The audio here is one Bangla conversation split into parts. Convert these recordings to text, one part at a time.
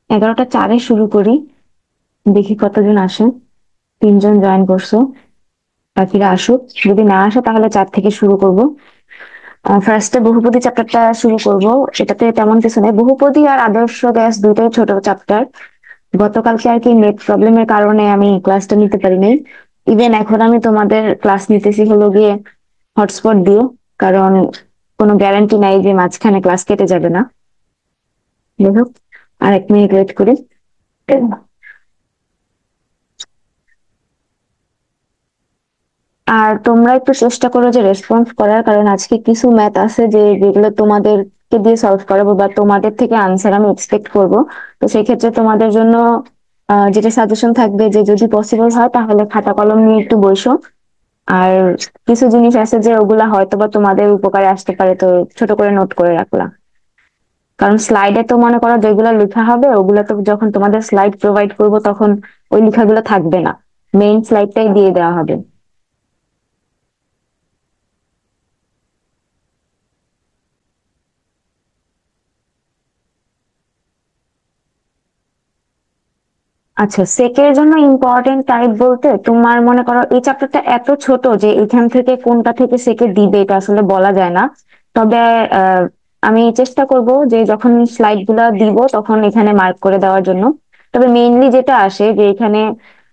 11টা 4-এ শুরু করি, দেখি কতজন আসে। 3জন জয়েন করছো, বাকিরা আসুক। যদি না আসে তাহলে 4 থেকে শুরু করব। ফার্স্টে বহুপদী চ্যাপ্টারটা শুরু করব। এটাতে তেমন কিছু নেই, বহুপদী আর আদর্শ গ্যাস দুইটাই ছোট চ্যাপ্টার। গতকালকে আর কি নেট প্রবলেমের কারণে আমি ক্লাসটা নিতে পারিনি। ইভেন এখন আমি তোমাদের ক্লাস নিতেছি হলো গিয়ে হটস্পট দিয়ে, কারণ কোনো গ্যারান্টি নাই যে মাঝখানে ক্লাস কেটে যাবে না। যাই হোক, আর 1 মিনিট ওয়েট করি। আর তোমরা একটু চেষ্টা করো যে রেসপন্স করার, কারণ আজকে কিছু ম্যাথ আছে যে যেগুলো তোমাদেরকে দিয়ে সলভ করাবো বা তোমাদের থেকে আনসার আমি এক্সপেক্ট করব। তো সেই ক্ষেত্রে তোমাদের জন্য যেটা সাজেশন থাকবে যে যদি পসিবল হয় তাহলে খাতা কলম নিয়ে একটু বসো। আর কিছু জিনিস আছে যে ওগুলা হয়তো বা তোমাদের উপকারে আসতে পারে, তো ছোট করে নোট করে রাখলা। কারণ স্লাইডে তো মনে করো যেগুলো লেখা হবে ওগুলো তো যখন তোমাদের স্লাইড প্রোভাইড করবো তখন ওই লেখাগুলো থাকবে না, মেইন স্লাইডটাই দিয়ে দেওয়া হবে। আচ্ছা, সেকের জন্য ইম্পর্টেন্ট টাইপ বলতে তোমার মনে করো এই চ্যাপ্টারটা এত ছোট যে এখান থেকে কোনটা থেকে সেকে দিবে এটা আসলে বলা যায় না। তবে আহ, আমি চেষ্টা করব যে যখন স্লাইড গুলা দিব তখন এখানে মার্ক করে দেওয়ার জন্য। তবে মেইনলি যেটা আসে যে এখানে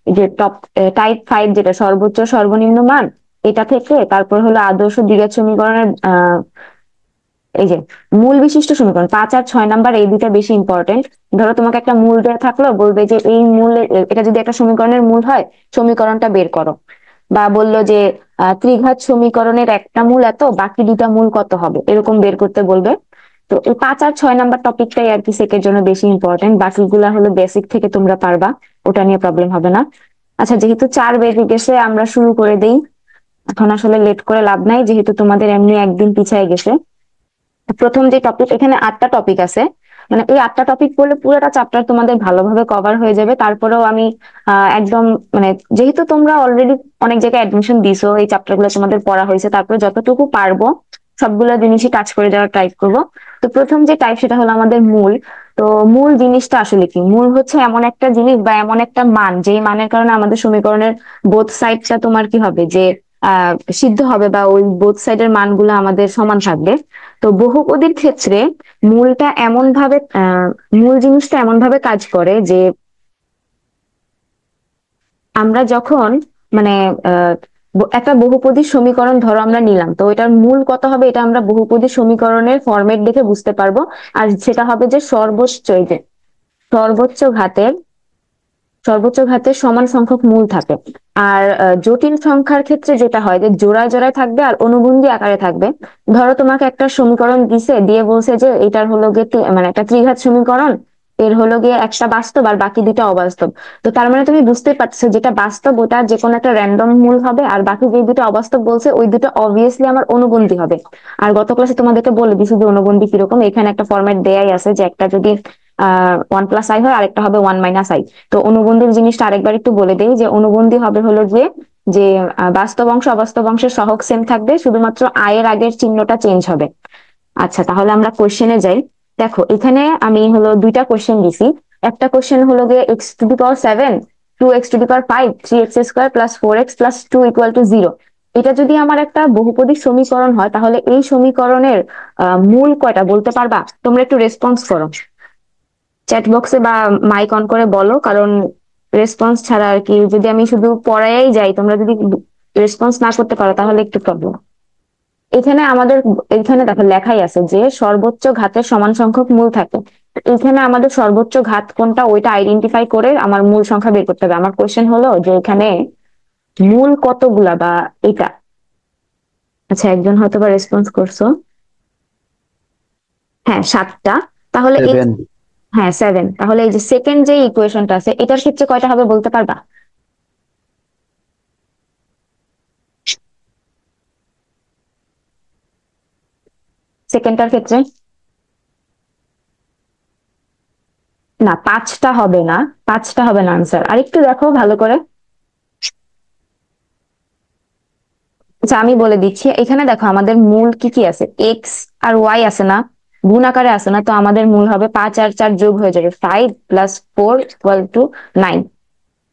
যে টপ টাইপ 5 যেটা সর্বোচ্চ সর্বনিম্ন মান, এটা থেকে তারপর হলো আদর্শ দ্বিঘাত সমীকরণের এই যে মূল বিশিষ্ট সমীকরণ 5 আর 6 নাম্বার, এই দুইটা বেশি ইম্পর্টেন্ট। ধরো তোমাকে একটা মূল দেওয়া থাকলো, বলবে যে এই মূল, এটা যদি একটা সমীকরণের মূল হয় সমীকরণটা বের করো। বা বললো যে ত্রিঘাত সমীকরণের একটা মূল এত, বাকি দুটা মূল কত হবে, এরকম বের করতে বলবে। তো এই 5 আর 6 নাম্বার টপিকটাই আর কি সেকের জন্য বেশি ইম্পর্টেন্ট, বাকিগুলা হলো বেসিক থেকে তোমরা পারবা, ওটা নিয়ে প্রবলেম হবে না। আচ্ছা, যেহেতু 4 বেজে গেছে আমরা শুরু করে দেই। এখন আসলে লেট করে লাভ নাই, যেহেতু তোমাদের এমনি একদিন পিছায় গেছে। প্রথম যে টপিক, এখানে 8টা টপিক আছে, মানে এই 8টা টপিক পড়লে পুরোটা চ্যাপ্টার তোমাদের ভালোভাবে কভার হয়ে যাবে। তারপরেও আমি একদম মানে যেহেতু তোমরা অলরেডি অনেক জায়গায় অ্যাডমিশন দিছো, এই চ্যাপ্টার গুলো তোমাদের পড়া হয়েছে, তারপরে যতটুকু পারবো সবগুলো জিনিসই টাচ করে যাওয়ার ট্রাই করব। তো প্রথম যে টাইপ সেটা হলো আমাদের মূল। তো মূল জিনিসটা আসলে কি? মূল হচ্ছে এমন একটা জিনিস বা এমন একটা মান, যেই মানের কারণে আমাদের সমীকরণের বোথ সাইডটা তোমার কি হবে যে আহ সিদ্ধ হবে, বা ওই বোথ সাইডের মানগুলো আমাদের সমান থাকবে। তো বহুপদীর ক্ষেত্রে মূলটা এমন ভাবে মূল জিনিসটা এমন ভাবে কাজ করে যে আমরা যখন মানে আহ একটা বহুপদীর সমীকরণ ধরো আমরা নিলাম, তো এটার মূল কত হবে এটা আমরা বহুপদীর সমীকরণের ফরম্যাট দেখে বুঝতে পারবো। আর সেটা হবে যে সর্বোচ্চ, এই যে সর্বোচ্চ ঘাতের সর্বোচ্চ ঘাতের সমান সংখ্যক মূল থাকে। আর জটিল সংখ্যার ক্ষেত্রে যেটা হয় যে জোড়ায় জোড়ায় থাকবে আর অনুবন্ধী আকারে থাকবে। ধরো তোমাকে একটা সমীকরণ দিছে, দিয়ে বলছে যে এটার হলো গিয়ে মানে একটা ত্রিঘাত সমীকরণ, এর হলো গিয়ে একটা বাস্তব আর বাকি দুটা অবাস্তব। তো তার মানে তুমি বুঝতে পারছো যেটা বাস্তব ওটা যে কোনো একটা র্যান্ডম মূল হবে, আর বাকি যে দুটো অবাস্তব বলছে ওই দুটো অবভিয়াসলি আমার অনুবন্ধী হবে। আর গত ক্লাসে তোমাদেরকে বলে দিছি যে অনুবন্ধী কিরকম, এখানে একটা ফরম্যাট দেয়াই আছে যে একটা যদি 1+i হয় আরেকটা হবে 1 - i। তো অনুবন্ধীর জিনিসটা আরেকবার একটু বলে দেই যে অনুবন্ধী হবে হলো গিয়ে যে বাস্তব অংশ অবাস্তব অংশের সহগ সেম থাকবে, শুধুমাত্র আয়ের আগের চিহ্নটা চেঞ্জ হবে। আচ্ছা, তাহলে আমরা কোশ্চেনে যাই। দেখো এখানে আমি হলো দুইটা কোশ্চেন দিছি। একটা কোশ্চেন হলো গিয়ে x⁻7, 2x⁵, 3x² + 4x + 2 = 0। এটা যদি আমার একটা বহুপদী সমীকরণ হয় তাহলে এই সমীকরণের মূল কয়টা বলতে পারবা? তোমরা একটু রেসপন্স করো চ্যাট বক্সে বা মাইক অন করে বলো, কারণ রেসপন্স ছাড়া আর কি, যদি আমি শুধু পড়াই যাই তোমরা যদি রেসপন্স না করতে পারো তাহলে একটু প্রবলেম। এখানে আমাদের, এখানে দেখো লেখাই আছে যে সর্বোচ্চ ঘাতের সমান সংখ্যক মূল থাকে। এখানে আমাদের সর্বোচ্চ ঘাত কোনটা ওইটা আইডেন্টিফাই করে আমার মূল সংখ্যা বের করতে হবে। আমার কোশ্চেন হলো যে এখানে মূল কতগুলা বা এটা। আচ্ছা, একজন হয়তো বা রেসপন্স করছো। হ্যাঁ, 7টা। তাহলে এই, 7। হ্যাঁ 7, তাহলে এই যে সেকেন্ড যে ইকুয়েশনটা আছে এটার ক্ষেত্রে কয়টা হবে বলতে পারবা? সেকেন্ডটার ক্ষেত্রে না, 5টা হবে না। 5টা হবে না আনসার, আরেকটু দেখো ভালো করে। আচ্ছা, আমি বলে দিচ্ছি। এখানে দেখো আমাদের মূল কি কি আছে, এক্স আর ওয়াই আছে না? গুণ আকারে আছে না, তো আমাদের মূল হবে 5 আর 4 যোগ হয়ে যাবে 5 + 4 = 9।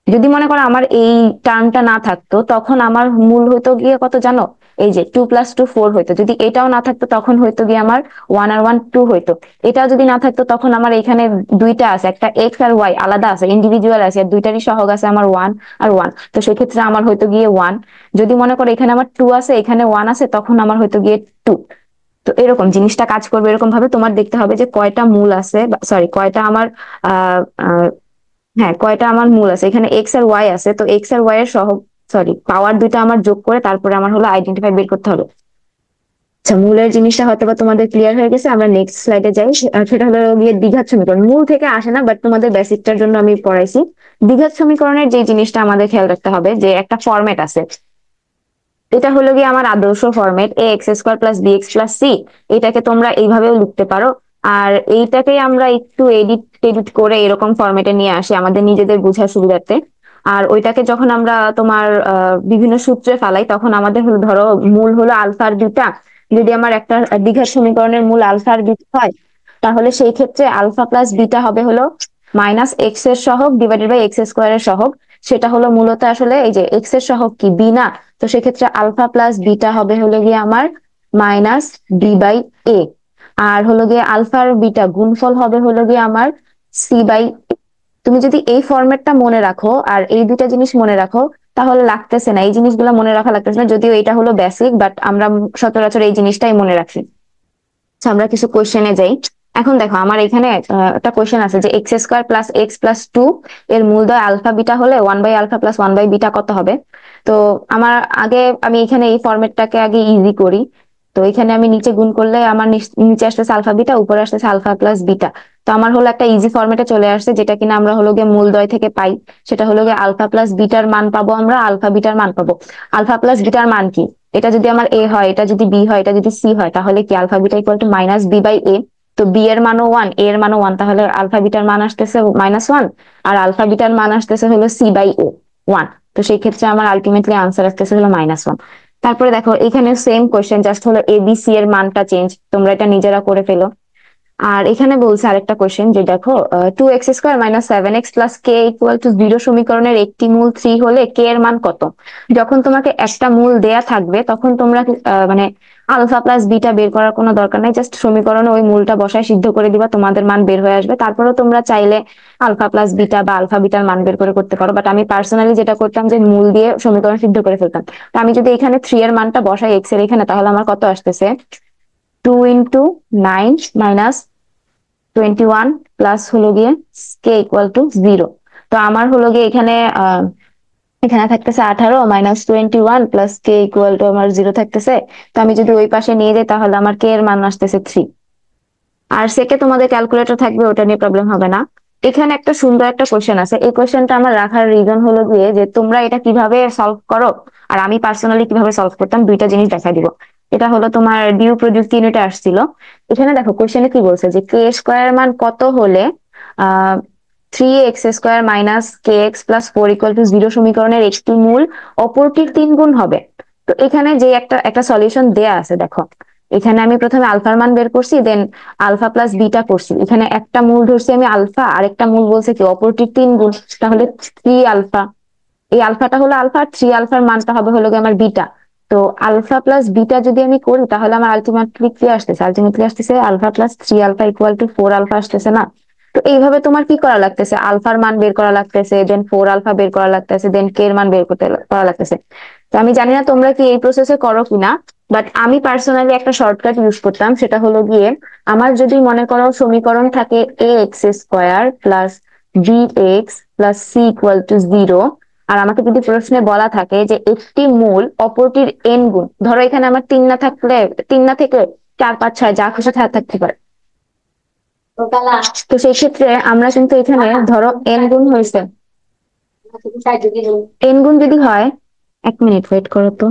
যদি মনে করো আমার এই টার্মটা না থাকতো, তখন আমার মূল হইতো গিয়ে কত জানো? এই যে 2 + 2 4 হইতো। যদি এটাও না থাকতো তখন হইতো গিয়ে আমার 1 আর 1 2 হইতো। এটাও যদি না থাকতো তখন আমার এখানে দুইটা আছে, একটা এক্স আর ওয়াই আলাদা আছে, ইন্ডিভিজুয়াল আছে, আর দুইটারই সহগ আছে আমার 1 আর 1। তো সেক্ষেত্রে আমার হয়তো গিয়ে 1। যদি মনে করো এখানে আমার 2 আছে, এখানে 1 আছে, তখন আমার হয়তো গিয়ে 2। তো এরকম জিনিসটা কাজ করবে। এরকম ভাবে তোমার দেখতে হবে যে কয়টা মূল আছে, সরি কয়টা আমার আহ আহ, হ্যাঁ, কয়টা আমার মূল আছে। এখানে এক্স আর ওয়াই আছে, তো এক্স আর ওয়াই এর সহগ, সরি পাওয়ার দুইটা আমার যোগ করে তারপরে আমার হলো আইডেন্টিফাই বের করতে হবে। আচ্ছা, মূলের জিনিসটা হয়তো বা তোমাদের ক্লিয়ার হয়ে গেছে। আমরা নেক্সট স্লাইডে যাই। সেটা হলো গিয়ে দ্বিঘাত সমীকরণ। মূল থেকে আসে না, বাট তোমাদের বেসিকটার জন্য আমি পড়াইছি। দ্বিঘাত সমীকরণের যে জিনিসটা আমাদের খেয়াল রাখতে হবে, যে একটা ফরম্যাট আছে। এটা হলো গিয়ে আমার আদর্শ ফরম্যাট, ax² + bx + c। এটাকে তোমরা এইভাবেও লিখতে পারো। আর এইটাকে আমরা একটু এডিট টেডিট করে এরকম ফরম্যাটে নিয়ে আসি আমাদের নিজেদের বোঝার সুবিধার্থে। আর ওইটাকে যখন আমরা তোমার বিভিন্ন সূত্রে ফালাই, তখন আমাদের ধরো মূল হলো আলফা আর বিটা। যদি আমার একটা দ্বিঘাত সমীকরণের মূল আলফা আর বিটা হয়, তাহলে সেই ক্ষেত্রে আলফা প্লাস বিটা হবে হলো -x এর সহগ /x² এর সহগ। সেটা হলো মূলত আসলে এই যে এক্স এর সহগ কি, বি না? তো সেক্ষেত্রে আলফা প্লাস বিটা হবে হলো গিয়ে আমার -b/a। আর হলো গিয়ে আলফা আর বিটা গুণফল হবে হলো গিয়ে আমার c/a। তুমি যদি এই ফরম্যাটটা মনে রাখো আর এই দুইটা জিনিস মনে রাখো, তাহলে লাগতেছে না, এই জিনিসগুলো মনে রাখা লাগতেছে না। যদিও এটা হলো বেসিক, বাট আমরা সচরাচর এই জিনিসটাই মনে রাখি। আচ্ছা, আমরা কিছু কোশ্চেনে যাই। এখন দেখো আমার এখানে একটা কোশ্চেন আছে যে x² + x + 2 এর মূলদ্বয় আলফা বিটা হলে 1/α + 1/β কত হবে? তো আমার আগে আমি এখানে এই ফরম্যাটটাকে আগে ইজি করি। তো এখানে আমি নিচে গুণ করলে আমার নিচে আসতেছে আলফা বিটা, উপরে আসতেছে আলফা প্লাস বিটা। তো আমার হলো একটা ইজি ফরম্যাটে চলে আসছে, যেটা কিনা আমরা হলো গিয়ে মূলদ্বয় থেকে পাই। সেটা হলো গিয়ে আলফা প্লাস বিটার মান পাবো, আমরা আলফা বিটার মান পাবো। আলফা প্লাস বিটার মান কি? এটা যদি আমার এ হয়, এটা যদি বি হয়, এটা যদি সি হয়, তাহলে কি আলফা বিটা = -b/a। তো বি এর মানও 1, এ এর মানও 1, তাহলে আলফা বিটার মান আসতেছে -1, আর আলফা বিটার মান আসতেছে হলো c/a 1। তো সেই ক্ষেত্রে আমার আলটিমেটলি আনসার আসতেছে হলো -1। তারপরে দেখো এখানে সেম কোয়েশ্চেন, জাস্ট হলো এ বি সি এর মানটা চেঞ্জ। তোমরা এটা নিজেরা করে ফেলো। আর এখানে বলছে আরেকটা কোশ্চেন যে দেখো 2x² - 7x + k = 0 সমীকরণের একটি মূল 3 হলে k এর মান কত? যখন তোমাকে একটা মূল দেয়া থাকবে, তখন তোমরা মানে আলফা প্লাস বিটা বের করার কোনো দরকার নাই। জাস্ট সমীকরণে ওই মূলটা বসায় সিদ্ধ করে দিবা, তোমাদের মান বের হয়ে আসবে। তারপরেও তোমরা চাইলে আলফা প্লাস বিটা বা আলফা বিটার মান বের করে করতে পারো, বাট আমি পার্সোনালি যেটা করতাম যে মূল দিয়ে সমীকরণ সিদ্ধ করে ফেলতাম। তো আমি যদি এখানে 3 এর মানটা বসাই এক্স এর এখানে, তাহলে আমার কত আসতেছে? 2 × 9 - 21 প্লাস হলো গিয়ে k = 0। তো আমার হলো গিয়ে এখানে এখানে থাকতেছে 18 -21 প্লাস k = আমার 0 থাকতেছে। তো আমি যদি ওই পাশে নিয়ে যাই, তাহলে আমার k এর মান আসতেছে 3। আর সেকে তোমাদের ক্যালকুলেটর থাকবে, ওটা নিয়ে প্রবলেম হবে না। এখানে একটা সুন্দর একটা কোশ্চেন আছে। এই কোশ্চেনটা আমার রাখার রিজন হলো গিয়ে যে তোমরা এটা কিভাবে সলভ করো আর আমি পার্সোনালি কিভাবে সলভ করতাম, দুইটা জিনিস দেখা দিব। এটা হলো তোমার ডিউ প্রযুক্তি ইউনিটে আসছিল। এখানে দেখো কোশ্চেনে কি বলছে যে k² মান কত হলে 3x² - kx + 4 = 0 সমীকরণের একটি মূল অপরটির 3 গুণ হবে। তো এখানে যে একটা একটা সলিউশন দেয়া আছে, দেখো এখানে আমি প্রথমে আলফার মান বের করছি, দেন আলফা প্লাস বিটা করছি। এখানে একটা মূল ধরছি আমি আলফা, আর একটা মূল বলছে কি অপরটির 3 গুণ, তাহলে 3α। এই আলফাটা হলো আলফা, আর 3α মানটা হবে হলো গিয়ে আমার বিটা। তো আলফা প্লাস বিটা যদি আমি করি, তাহলে আমার আলটিমেটলি কি আসতেছে? আলটিমেটলি আসতেছে আলফা প্লাস 3α = 4α আসতেছে না? তো এইভাবে তোমার কি করা লাগতেছে? আলফার মান বের করা লাগতেছে, দেন 4α বের করা লাগতেছে, দেন কে এর মান বের করতে করা লাগতেছে। তো আমি জানি না তোমরা কি এই প্রসেসে করো কিনা, বাট আমি পার্সোনালি একটা শর্টকাট ইউজ করতাম। সেটা হলো গিয়ে আমার যদি মনে করো সমীকরণ থাকে ax² + bx + c = 0, আর আমাকে যদি প্রশ্নে বলা থাকে যে একটি মূল অপরটির n গুণ, ধরো এখানে আমার 3 না থাকলে 3 না থেকে 4 5 6 যা খুশি থাকতে পারে। তো সেই ক্ষেত্রে আমরা কিন্তু এখানে ধরো n গুণ হয়েছে, n গুণ যদি হয়, 1 মিনিট ওয়েট করো তো।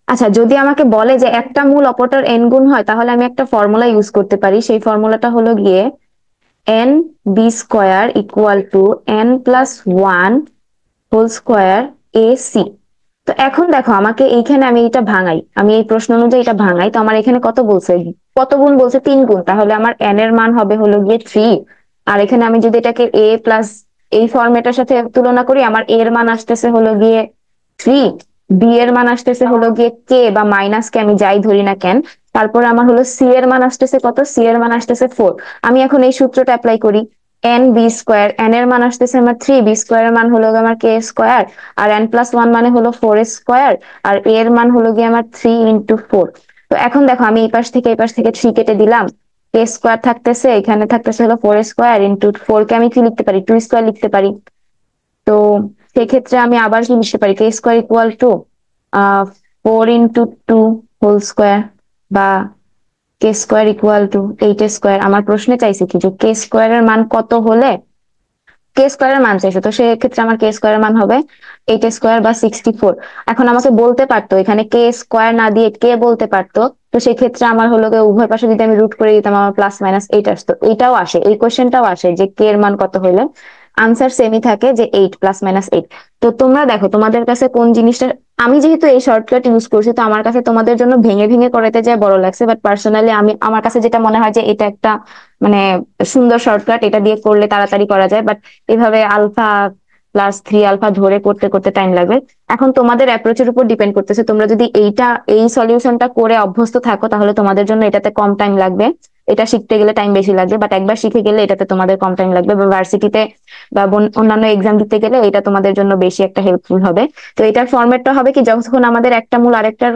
আচ্ছা, যদি আমাকে বলে যে একটা মূল অপরটার n গুণ হয়, তাহলে আমি একটা ফর্মুলা ইউজ করতে পারি। সেই ফর্মুলাটা হলো গিয়ে n b² = n + 1 whole square a c. তো এখন দেখো আমাকে এইখানে আমি এটা ভাঙাই, আমি এই প্রশ্ন অনুযায়ী এটা ভাঙাই, তো আমার এখানে কত বলছে, কত গুণ বলছে, 3 গুণ, তাহলে আমার এন এর মান হবে হলো গিয়ে 3। আর এখানে আমি যদি এটাকে এ প্লাস এই ফরম্যাটের সাথে তুলনা করি, আমার এ এর মান আসতেছে হলো গিয়ে 3, বি এর মান আসতেছে হলো গিয়ে কে বা মাইনাস কে, আমি যাই ধরি না কেন। তারপরে আমার হলো সি এর মান আসতেছে কত, সি এর মান আসতেছে 4। আমি এখন এই সূত্রটা অ্যাপ্লাই করি, এন বি স্কোয়ার, এন এর মান আসতেছে আমার 3, বি স্কোয়ার এর মান হলো আমার কে স্কোয়ার, আর n+1 মানে হলো 4 স্কোয়ার, আর a এর মান হলো গিয়ে আমার 3 × 4। তো এখন দেখো আমি এই পাশ থেকে 3 কেটে দিলাম, কে স্কোয়ার থাকতেছে, এখানে থাকতেছে হলো 4 স্কোয়ার × 4, কে আমি কি লিখতে পারি, 2 স্কোয়ার লিখতে পারি। তো সেক্ষেত্রে আমি আবার কি লিখতে পারি, k square equal to 4 × 2 whole square, বা k square equal to 8 square. আমার প্রশ্নে চাইছে কি যে কে স্কোয়ারের মান কত হলে, কে স্কোয়ারের মান চাইছে, তো সেক্ষেত্রে আমার কে স্কোয়ারের মান হবে 8 স্কোয়ার বা 64। এখন আমাকে বলতে পারতো এখানে কে স্কোয়ার না দিয়ে কে বলতে পারতো, তো সেক্ষেত্রে আমার হলো গিয়ে উভয় পাশে যদি আমি রুট করে দিতাম আমার +-8 আসতো। এটাও আসে, এই কোশ্চেনটাও আসে যে কে এর মান কত হলে আনসার সেমই থাকে, যে 8 +-8। তো তোমরা দেখো তোমাদের কাছে কোন জিনিসটা, আমি যেহেতু এই শর্টকাট ইউজ করছি তো আমার কাছে তোমাদের জন্য ভেঙে ভেঙে করাতে যায় বড় লাগছে, বাট পার্সোনালি আমি, আমার কাছে যেটা মনে হয় যে এটা একটা মানে সুন্দর শর্টকাট, এটা দিয়ে করলে তাড়াতাড়ি করা যায়। বাট এভাবে আলফা+3 আলফা ধরে করতে করতে টাইম লাগবে। এখন তোমাদের অ্যাপ্রোচের উপর ডিপেন্ড করতেছে, তোমরা যদি এই সলিউশনটা করে অভ্যস্ত থাকো তাহলে তোমাদের জন্য এটাতে কম টাইম লাগবে, এটা শিখতে গেলে টাইম বেশি লাগবে, বাট একবার শিখে গেলে এটাতে তোমাদের কম টাইম লাগবে, বা ভার্সিটিতে বা অন্যান্য এক্সাম দিতে গেলে এটা তোমাদের জন্য বেশি একটা হেল্পফুল হবে। তো এটার ফরম্যাটটা হবে কি, যখন আমাদের একটা মূল আরেকটার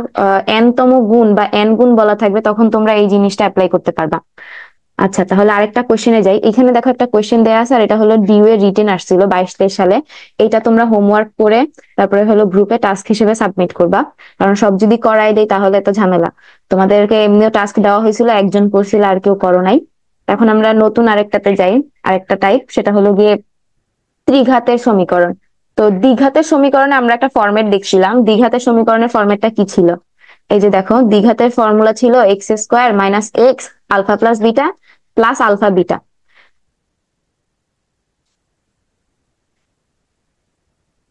n তম গুণ বা n গুণ বলা থাকবে তখন তোমরা এই জিনিসটা অ্যাপ্লাই করতে পারবা। আচ্ছা, তাহলে আরেকটা কোশ্চেনে যাই। এখানে দেখো একটা কোশ্চেন দেয়া আছে, আর এটা হলো ডিউ এর রিটেন আসছিল 22-23 সালে। এটা তোমরা হোমওয়ার্ক করে তারপরে হলো গ্রুপে টাস্ক হিসেবে সাবমিট করবা, কারণ সব যদি করাই দেই তাহলে তো ঝামেলা। তোমাদেরকে এমনিও টাস্ক দেওয়া হয়েছিল, একজন করছিল আর কেউ করো নাই। এখন আমরা নতুন আরেকটাতে যাই, আরেকটা টাইপ, সেটা হলো গিয়ে ত্রিঘাতের সমীকরণ। তো দ্বিঘাতের সমীকরণে আমরা একটা ফরম্যাট দেখছিলাম, দ্বিঘাতের সমীকরণের ফরম্যাটটা কি ছিল, এই যে দেখো দ্বিঘাতের ফর্মুলা ছিল x² - x α+β +α β।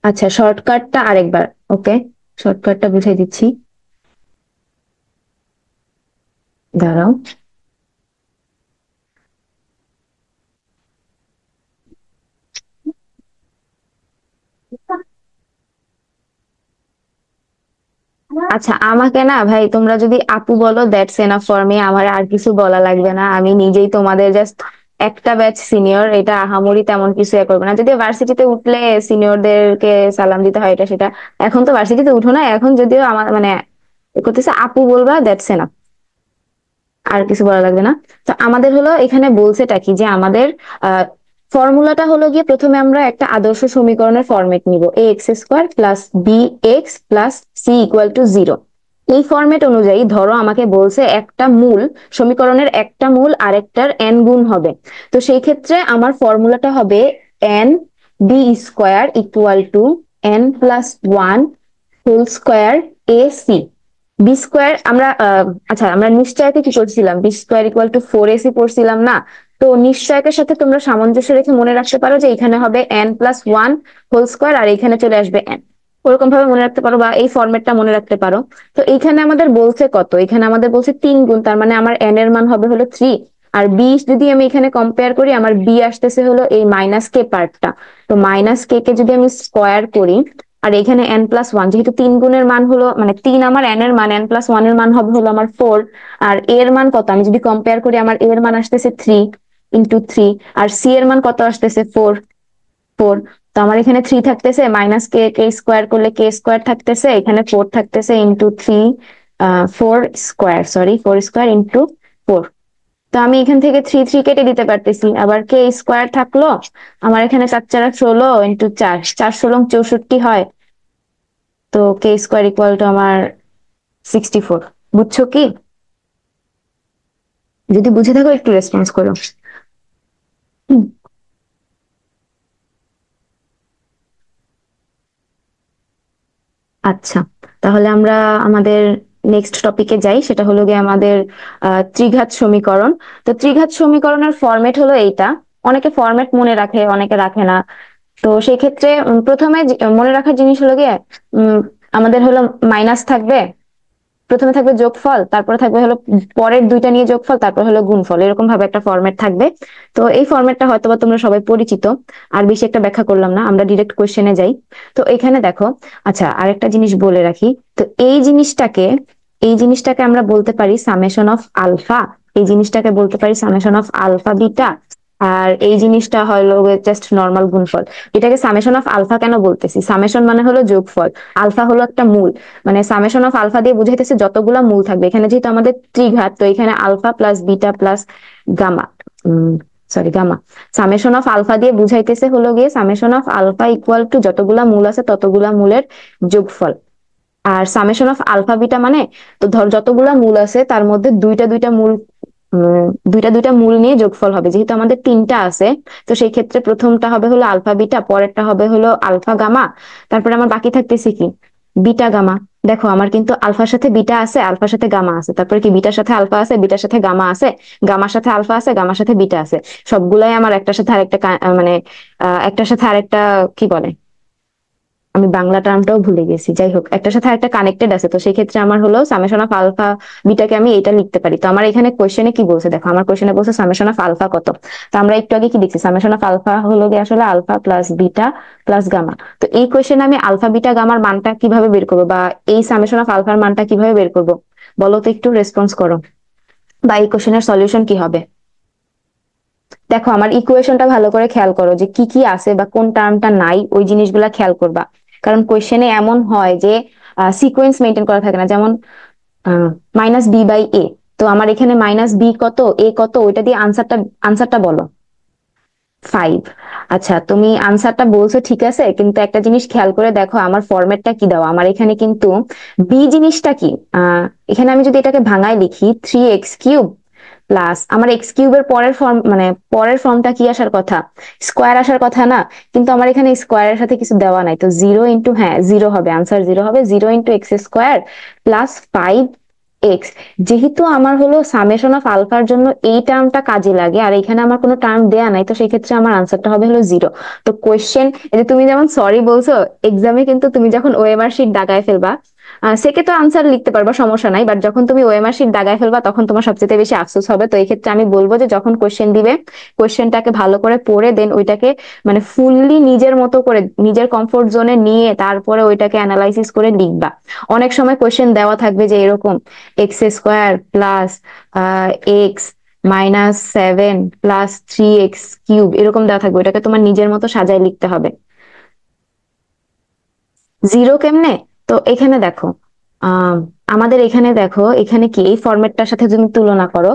আচ্ছা, শর্টকাটটা আরেকবার, ওকে, শর্টকাটটা বুঝাই দিচ্ছি, দাঁড়াও। আচ্ছা, আমাকে না ভাই তোমরা যদি আপু বলো দ্যাটস এনাফ ফর মি, আমার আর কিছু বলা লাগবে না, আমি নিজেই তোমাদের জাস্ট একটা ব্যাচ সিনিয়র, এটা আহামরি তেমন কিছু করবে না। যদিও ভার্সিটিতে উঠলে সিনিয়রদেরকে সালাম দিতে হয় এটা সেটা, এখন তো ভার্সিটিতে উঠো না, এখন যদিও আমার মানে করতেছে আপু বলবা, দ্যাটস এনাফ, আর কিছু বলা লাগবে না। তো আমাদের হলো এখানে বলছেটা কি, যে আমাদের ফর্মুলাটা হলো গিয়ে প্রথমে আমরা একটা আদর্শ সমীকরণের ফরম্যাট নিব, ax² + bx + c = 0। এই ফরম্যাট অনুযায়ী ধরো আমাকে বলছে একটা মূল, সমীকরণের একটা মূল আরেকটার n গুণ হবে। তো সেই ক্ষেত্রে আমার ফর্মুলাটা হবে n b² = n+1 whole square ac। B square আমরা আচ্ছা, আমরা নিশ্চয়কে কি করছিলাম, b² = 4ac পড়ছিলাম না? তো নিশ্চয়কের সাথে তোমরা সামঞ্জস্য রেখে মনে রাখতে পারো যে এখানে হবে n+1 হোল স্কোয়ার, আর এখানে চলে আসবে n, ওরকম ভাবে মনে রাখতে পারো, বা এই ফরম্যাটটা মনে রাখতে পারো। তো এইখানে আমাদের বলছে কত, এখানে আমাদের বলছে 3 গুণ, তার মানে আমার n এর মান হবে হলো 3। আর বি যদি আমি এখানে কম্পেয়ার করি, আমার বি আসতেছে হলো এই মাইনাস কে পার্টটা। তো মাইনাস কে কে যদি আমি স্কোয়ার করি, আর এখানে n+1, যেহেতু 3 গুণের মান হলো মানে 3 আমার n এর মান, n+1 এর মান হবে হলো আমার 4। আর a এর মান কত, আমি যদি কম্পেয়ার করি, আমার a এর মান আসতেছে 3 × 3, আর c এর মান কত আসতেছে 4। তো আমার এখানে 3 থাকতেছে, মাইনাস কে কে স্কোয়ার করলে কে স্কোয়ার থাকতেছে, এখানে 4 থাকতেছে, × 3 4 স্কোয়ার, সরি 4 স্কোয়ার × 4। তো আমি এখান থেকে 3 কেটে দিতে পারতেছি, আবার কে স্কোয়ার থাকলো, আমার এখানে 4×4 = 16, × 4 4 × 16 = 64 হয়। তো k² = আমার 64। বুঝছো কি? যদি বুঝে থাকো একটু রেসপন্স করো। হুম, আচ্ছা, তাহলে আমরা আমাদের নেক্সট টপিকে যাই, সেটা হলো গিয়ে আমাদের ত্রিঘাত সমীকরণ। তো ত্রিঘাত সমীকরণের ফরম্যাট হলো এইটা, অনেকে ফরম্যাট মনে রাখে অনেকে রাখে না। তো সেই ক্ষেত্রে প্রথমে মনে রাখার জিনিস হলো গিয়ে উম, আমাদের হলো মাইনাস থাকবে, প্রথমে থাকবে যোগফল, তারপরে থাকবে হলো পরের দুইটা নিয়ে যোগফল, তারপর হলো গুণফল, এরকম ভাবে একটা ফরম্যাট থাকবে। তো এই ফরম্যাটটা হয়তোবা তোমরা সবাই পরিচিত, আর বেশি একটা ব্যাখ্যা করলাম না, আমরা ডিরেক্ট কোশ্চেনে যাই। তো এখানে দেখো, আচ্ছা আরেকটা জিনিস বলে রাখি, তো এই জিনিসটাকে আমরা বলতে পারি সামেশন অফ আলফা, এই জিনিসটাকে বলতে পারি সামেশন অফ আলফা বিটা, আর এই জিনিসটা হলো জাস্ট নর্মাল গুণফল। এটাকে সামেশন অফ আলফা কেন বলতেছি, সামেশন মানে হলো যোগফল, আলফা হলো একটা মূল, মানে সামেশন অফ আলফা দিয়ে বুঝাইতেছে যতগুলা মূল থাকবে, এখানে যেহেতু আমাদের ত্রিঘাত, তো এখানে alpha plus beta plus gamma, sorry gamma, summation of alpha দিয়ে বুঝাইতেছে হলো গিয়ে summation of alpha equal to যতগুলা মূল আছে ততগুলা মূলের যোগফল। আর সামেশন অফ আলফা বিটা মানে, তো ধর যতগুলা মূল আছে তার মধ্যে দুইটা দুইটা মূল, দুইটা দুইটা মূল নিয়ে যোগফল হবে, যেহেতু আমাদের তিনটা আছে, তো সেই ক্ষেত্রে প্রথমটা হবে হলো আলফা বিটা, পরেরটা হবে হলো আলফা গামা, তারপরে আমার বাকি থাকতেছে কি বিটা গামা। দেখো আমার কিন্তু আলফার সাথে বিটা আছে, আলফার সাথে গামা আছে, তারপরে কি বিটার সাথে আলফা আছে, বিটার সাথে গামা আছে, গামার সাথে আলফা আছে, গামার সাথে বিটা আছে, সবগুলাই আমার একটার সাথে আরেকটা মানে একটার সাথে আরেকটা কি বলে, আমি বাংলা টার্মটাও ভুলে গেছি, যাই হোক একটার সাথে একটা কানেক্টেড আছে, তো সেই ক্ষেত্রে আমার হলো সামেশন অফ আলফা বিটাকে আমি এটা লিখতে পারি। তো আমার এখানে কোশ্চেনে কি বলছে, দেখো আমার কোশ্চেনে বলছে সামেশন অফ আলফা কত, তো আমরা একটু আগে কি দেখছি, সামেশন অফ আলফা হলো গিয়ে আসলে alpha plus beta plus gamma. তো এই কোশ্চেনে আমি আলফা বিটা গামার মানটা কিভাবে বের করবো, বা এই সামেশন অফ আলফার মানটা কিভাবে বের করবো, বলো তো, একটু রেসপন্স করো, বা এই কোশ্চেনের সলিউশন কি হবে। দেখো আমার ইকুয়েশনটা ভালো করে খেয়াল করো, যে কি কি আছে বা কোন টার্মটা নাই, ওই জিনিসগুলা খেয়াল করবা, কারণ কোয়েশ্চেনে এমন হয় যে সিকোয়েন্স মেনটেন করা থাকে না, যেমন মাইনাস বি বাই এ, তো আমার এখানে মাইনাস বি কত এ কত, ওইটা দিয়ে আনসারটা বলো 5। আচ্ছা তুমি আনসারটা বলছো ঠিক আছে, কিন্তু একটা জিনিস খেয়াল করে দেখো আমার ফরম্যাটটা কি দেওয়া, আমার এখানে কিন্তু বি জিনিসটা কি, এখানে আমি যদি এটাকে ভাঙায় লিখি 3x³ প্লাস আমার এক্স কিউবের পরের ফর্ম, মানে পরের ফর্মটা কি আসার কথা, স্কোয়ার আসার কথা না, কিন্তু আমার এখানে স্কোয়ারের সাথে কিছু দেওয়া নাই, তো জিরো ইন্টু, হ্যাঁ জিরো হবে, আনসার জিরো হবে, 0 × x² প্লাস 5x। যেহেতু আমার হলো সামেশন অফ আলফার জন্য এই টার্মটা কাজে লাগে, আর এখানে আমার কোনো টার্ম দেয়া নাই, তো সেই ক্ষেত্রে আমার আনসারটা হবে হলো 0। তো কোয়েশ্চেন, এই যে তুমি যেমন সরি বলছো, এক্সামে কিন্তু তুমি যখন ওএমআর শিট দাগায় ফেলবা, সেকে তো আনসার লিখতে পারবা, সমস্যা নাই, বাট যখন তুমি ওএমআর শিট দাগায় ফেলবা তখন তোমার সবচেয়ে বেশি আফসোস হবে। তো এই ক্ষেত্রে আমি বলবো যে যখন কোশ্চেন দিবে, কোশ্চেনটাকে ভালো করে পড়ে দেন ওইটাকে মানে ফুললি নিজের মতো করে নিজের কমফোর্ট জোনে নিয়ে তারপরে ওইটাকে অ্যানালাইসিস করে লিখবা। অনেক সময় কোশ্চেন দেওয়া থাকবে যে এরকম x² plus x -7 plus 3x³ এরকম দেওয়া থাকবে, ওইটাকে তোমার নিজের মতো সাজায় লিখতে হবে। জিরো কেমনে, তো এখানে দেখো, আহ আমাদের এখানে দেখো, এখানে কি এই ফরম্যাটটার সাথে যদি তুলনা করো,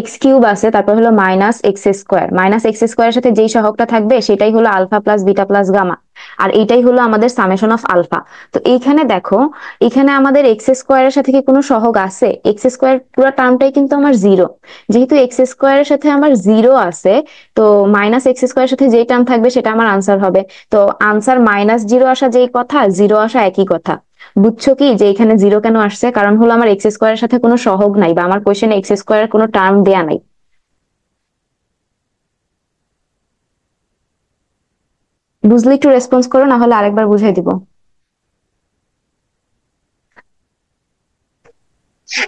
x³ আছে, তারপর হলো -x², -x² সাথে যেই সহগটা থাকবে সেটাই হলো alpha plus beta plus gamma, আর এইটাই হলো আমাদের সামেশন অফ আলফা। তো এইখানে দেখো, এখানে আমাদের x² সাথে কি কোনো সহগ আছে, x² পুরো টার্মটাই কিন্তু আমার জিরো, যেহেতু x² সাথে আমার জিরো আছে, তো -x² সাথে যেই টার্ম থাকবে সেটা আমার আনসার হবে। তো আনসার -0 আসা যেই কথা, জিরো আসা একই কথা। বুঝছো কি যে এখানে জিরো কেন আসছে, কারণ হলো আমার x² সাথে কোনো সহগ নাই, বা আমার কোশ্চেনে x² কোনো টার্ম দেয়া নাই। বুঝলে একটু রেসপন্স করো, না হলে আরেকবার বুঝাই দিব।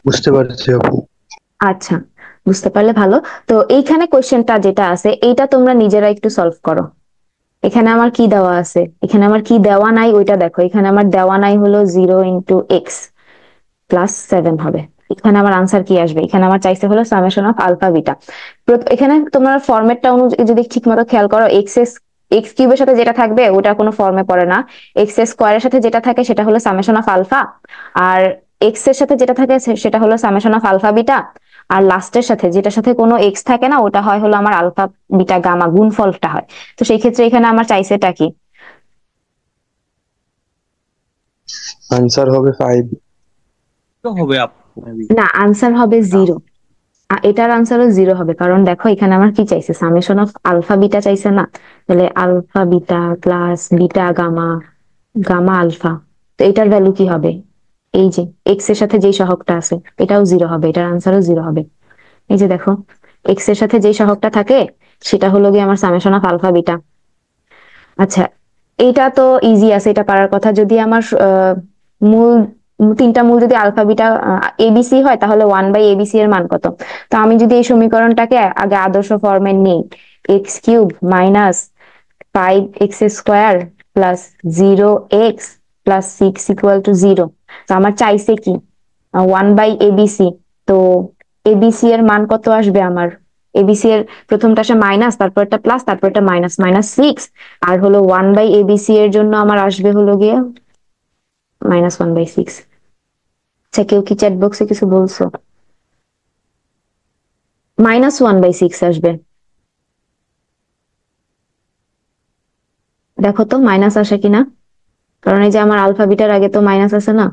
বুঝতে পারছি আপু। আচ্ছা, বুঝতে পারলে ভালো। তো এইখানে কোশ্চেনটা যেটা আছে এইটা তোমরা নিজেরা একটু সলভ করো। এখানে আমার কি দেওয়া আছে, এখানে আমার কি দেওয়া নাই ওইটা দেখো, এখানে আমার দেওয়া নাই হলো 0 × x+7 হবে। এখানে আমার আনসার কি আসবে, এখানে আমার চাইছে হলো সামেশন অফ আলফা বিটা। এখানে তোমার ফরম্যাটটা অনুযায়ী যদি ঠিক মতো খেয়াল করো, x³ সাথে যেটা থাকবে ওটা কোনো ফর্মে পড়ে না, x² সাথে যেটা থাকে সেটা হলো সামেশন অফ আলফা, আর এর সাথে যেটা থাকে সেটা হলো সামেশন অফ আলফা বিটা, আর লাস্টের সাথে যেটার সাথে কোনো এক্স থাকে না ওটা হয় হলো আমার আলফা বিটা গামা, গুণফলটা হয়। তো সেই ক্ষেত্রে এখানে আমার চাইছেটা কি, আনসার হবে 5। তো হবে আপু মেবি। না আনসার হবে জিরো, এটার আনসারও জিরো হবে, কারণ দেখো এখানে আমার কি চাইছে, সামেশন অফ আলফা বিটা চাইছে না, তাহলে alpha beta plus beta gamma, gamma alpha, তো এটার ভ্যালু কি হবে, এই যে এক্স এর সাথে যেই সহগটা আছে এটাও জিরো হবে, এটার আনসারও জিরো হবে। এই যে দেখো, এক্স এর সাথে যেই সহগটা থাকে সেটা হলো গিয়ে আমার সামেশন অফ আলফা বিটা। আচ্ছা, এইটা তো ইজি আছে, এটা পারার কথা। যদি আমার মূল তিনটা মূল যদি আলফা বিটা এবিসি হয় তাহলে 1/ABC এর মান কত? তো আমি যদি এই সমীকরণটাকে আগে আদর্শ ফর্মে নিই, x³ minus 5x² plus 0x plus 6 = 0। তো আমার চাইছে কি 1/ABC। তো এবিসি এর মান কত আসবে আমার? এবিসি এর প্রথমটা আসে মাইনাস, তারপর একটা প্লাস, তারপর একটা মাইনাস, -6। আর হলো 1/ABC এর জন্য আমার আসবে হলো গিয়ে -1/6। আচ্ছা, কেউ কি চ্যাট বক্সে কিছু বলছো? -1/6 আসবে। দেখো তো মাইনাস আসে কিনা, কারণ এই যে আমার আলফা বিটার আগে তো মাইনাস আছে না।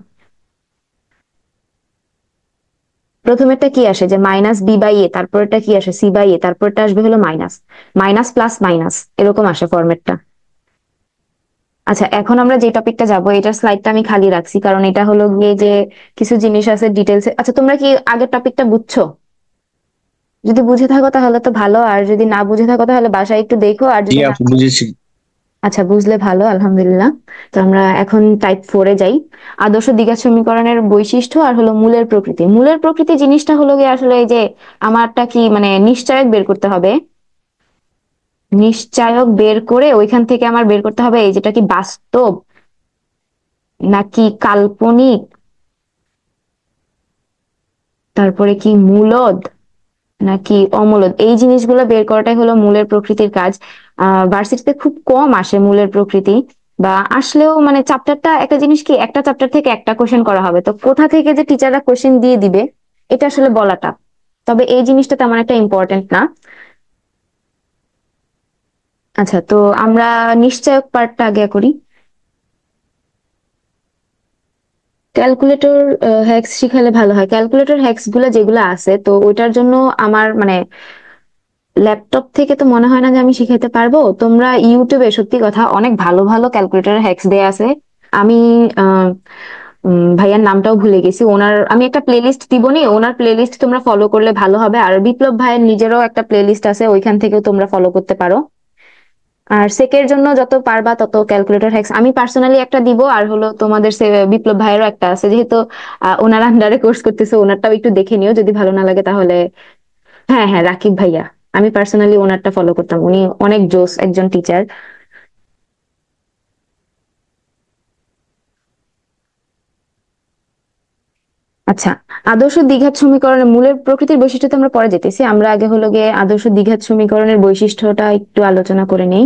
প্রথমেরটা কি আসে যে -b/a, তারপরটা কি আসে c/a, তারপরটা আসবে হলো মাইনাস, মাইনাস প্লাস মাইনাস, এরকম আসে ফরম্যাটটা। আচ্ছা, এখন আমরা যে টপিকটা যাবো এটার স্লাইডটা আমি খালি রাখছি, কারণ এটা হলো গিয়ে যে কিছু জিনিস আছে ডিটেলস। আচ্ছা, তোমরা কি আগের টপিকটা বুঝছো? যদি বুঝে থাকো তাহলে তো ভালো, আর যদি না বুঝে থাকো তাহলে বাসায় একটু দেখো, আর জি যদি না। আপু বুঝেছি। আচ্ছা, বুঝলে ভালো, আলহামদুলিল্লাহ। তো আমরা এখন টাইপ 4-এ যাই। আদর্শ দ্বিঘাত সমীকরণের বৈশিষ্ট্য আর হলো মূলের প্রকৃতি। মূলের প্রকৃতি জিনিসটা হলো গিয়ে আসলে এই যে আমারটা কি মানে নিশ্চয়ক বের করতে হবে। নিশ্চয়ক বের করে ওইখান থেকে আমার বের করতে হবে এই যেটা কি বাস্তব নাকি কাল্পনিক, তারপরে কি মূলদ নাকি অমূলদ, এই জিনিসগুলো বের করাটাই হলো মূলের প্রকৃতির কাজ। ভার্সিটিতে খুব কম আসে মূলের প্রকৃতি, বা আসলেও মানে চ্যাপ্টারটা একটা জিনিস কি একটা চ্যাপ্টার থেকে একটা কোশ্চেন করা হবে, তো কোথা থেকে যে টিচাররা কোশ্চেন দিয়ে দিবে এটা আসলে বলাটা। তবে এই জিনিসটা তেমন একটা ইম্পর্টেন্ট না। আচ্ছা, তো আমরা নিশ্চয়ক পার্টটা আগে করি। ক্যালকুলেটর হ্যাক্স শিখালে ভালো হয়। ক্যালকুলেটর হ্যাক্স গুলা যেগুলো আছে তো ওইটার জন্য আমার মানে ল্যাপটপ থেকে তো মনে হয় না যে আমি শিখাইতে পারবো। তোমরা ইউটিউবে সত্যি কথা অনেক ভালো ভালো ক্যালকুলেটর হ্যাক্স দেয়া আছে। আমি আহ, ভাইয়ার নামটাও ভুলে গেছি, ওনার আমি একটা প্লেলিস্ট দিবনি, ওনার প্লেলিস্ট তোমরা ফলো করলে ভালো হবে। আর বিপ্লব ভাইয়ের নিজেরও একটা প্লেলিস্ট আছে, ওইখান থেকেও তোমরা ফলো করতে পারো। আর সেকের জন্য যত পারবা তত ক্যালকুলেটর হ্যাক্স আমি পার্সোনালি একটা দিব, আর হলো তোমাদের বিপ্লব ভাইয়েরও একটা আছে, যেহেতু ওনার আন্ডারে কোর্স করতেছে ওনারটাও একটু দেখে নিও, যদি ভালো না লাগে তাহলে। হ্যাঁ হ্যাঁ, রাকিব ভাইয়া, আমি পার্সোনালি ওনারটা ফলো করতাম, উনি অনেক জোস একজন টিচার। আচ্ছা, আদর্শ দ্বিঘাত সমীকরণের মূলের প্রকৃতির বৈশিষ্ট্য তো আমরা পরে যেতেছি, আমরা আগে হলো গিয়ে আদর্শ দ্বিঘাত সমীকরণের বৈশিষ্ট্যটা একটু আলোচনা করে নেই।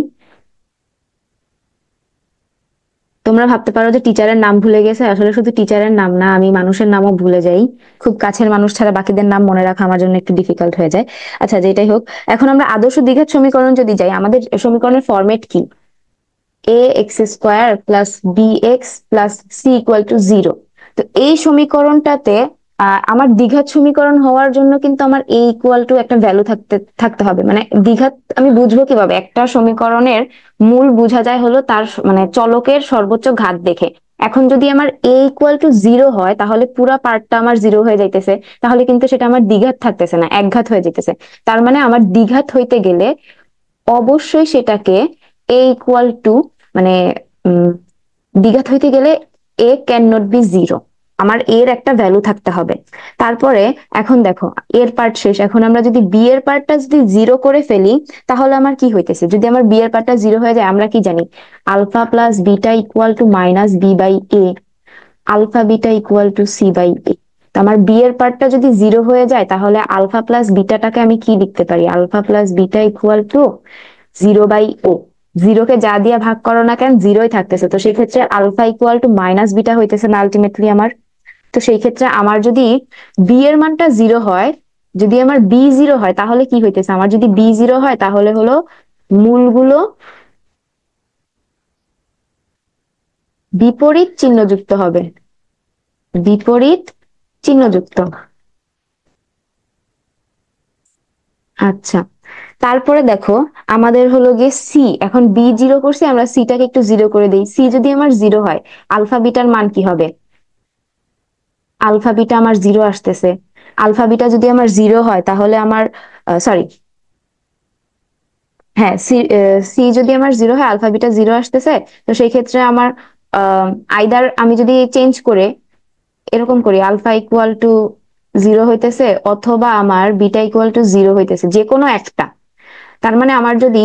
তোমরা ভাবতে পারো যে টিচারের নাম ভুলে গেছে, আসলে শুধু টিচারের নাম না, আমি মানুষের নামও ভুলে যাই। খুব কাছের মানুষ ছাড়া বাকিদের নাম মনে রাখা আমার জন্য একটু ডিফিকাল্ট হয়ে যায়। আচ্ছা, যেটাই হোক, এখন আমরা আদর্শ দ্বিঘাত সমীকরণ যদি যাই, আমাদের সমীকরণের ফরম্যাট কি? ax² plus bx plus c = 0। তো এই সমীকরণটাতে আমার দ্বিঘাত সমীকরণ হওয়ার জন্য কিন্তু আমার a একটা ভ্যালু থাকতে থাকতে হবে। মানে দ্বিঘাত আমি বুঝবো কিভাবে? একটা সমীকরণের মূল বোঝা যায় হলো তার মানে চলকের সর্বোচ্চ ঘাত দেখে। এখন যদি আমার a = 0 হয় তাহলে পুরা পার্টটা আমার 0 হয়ে যাইতেছে, তাহলে কিন্তু সেটা আমার দ্বিঘাত থাকতেছে না, একঘাত হয়ে যেতেছে। তার মানে আমার দ্বিঘাত হইতে গেলে অবশ্যই সেটাকে a মানে উম, দ্বিঘাত হইতে গেলে a ক্যান নট বি 0, আমার এর একটা ভ্যালু থাকতে হবে। তারপরে এখন দেখো এর পার্ট শেষ, এখন আমরা যদি বি এর পার্টটা যদি 0 করে ফেলি তাহলে আমার কি হইতেছে? যদি আমার বি এর পার্টটা 0 হয়ে যায়, আমরা কি জানি alpha plus beta = -b/a, alpha beta = c/a। তো আমার বি এর পার্টটা যদি 0 হয়ে যায় তাহলে আলফা প্লাস বিটাটাকে আমি কি লিখতে পারি? Alpha plus beta = 0/o। জিরোকে যা দিয়ে ভাগ করো না কেন জিরোই থাকতেছে, তো সেই ক্ষেত্রে আলফা = -বিটা হইতেছে না আলটিমেটলি আমার। তো সেই ক্ষেত্রে আমার যদি বি এর মানটা 0 হয়, যদি আমার b 0 হয় তাহলে কি হইতেছে? আমার যদি b 0 হয় তাহলে হলো মূলগুলো বিপরীত চিহ্নযুক্ত হবে, বিপরীত চিহ্নযুক্ত। আচ্ছা, তারপরে দেখো আমাদের হলো গিয়ে সি, এখন b 0 করছি, আমরা সিটাকে একটু 0 করে দিই। সি যদি আমার 0 হয়, আলফা বিটার মান কি হবে? আলফা বিটা আমার 0 আসতেছে। আলফা বিটা যদি আমার 0 হয় তাহলে আমার সরি, হ্যাঁ, সি সি যদি আমার 0 হয়, আলফা বিটা 0 আসতেছে, তো সেই ক্ষেত্রে আমার আইদার আমি যদি চেঞ্জ করে এরকম করি আলফা ইকুয়াল টু 0 হইতেছে, অথবা আমার বিটা ইকুয়াল টু 0 হইতেছে, যে কোনো একটা। তার মানে আমার যদি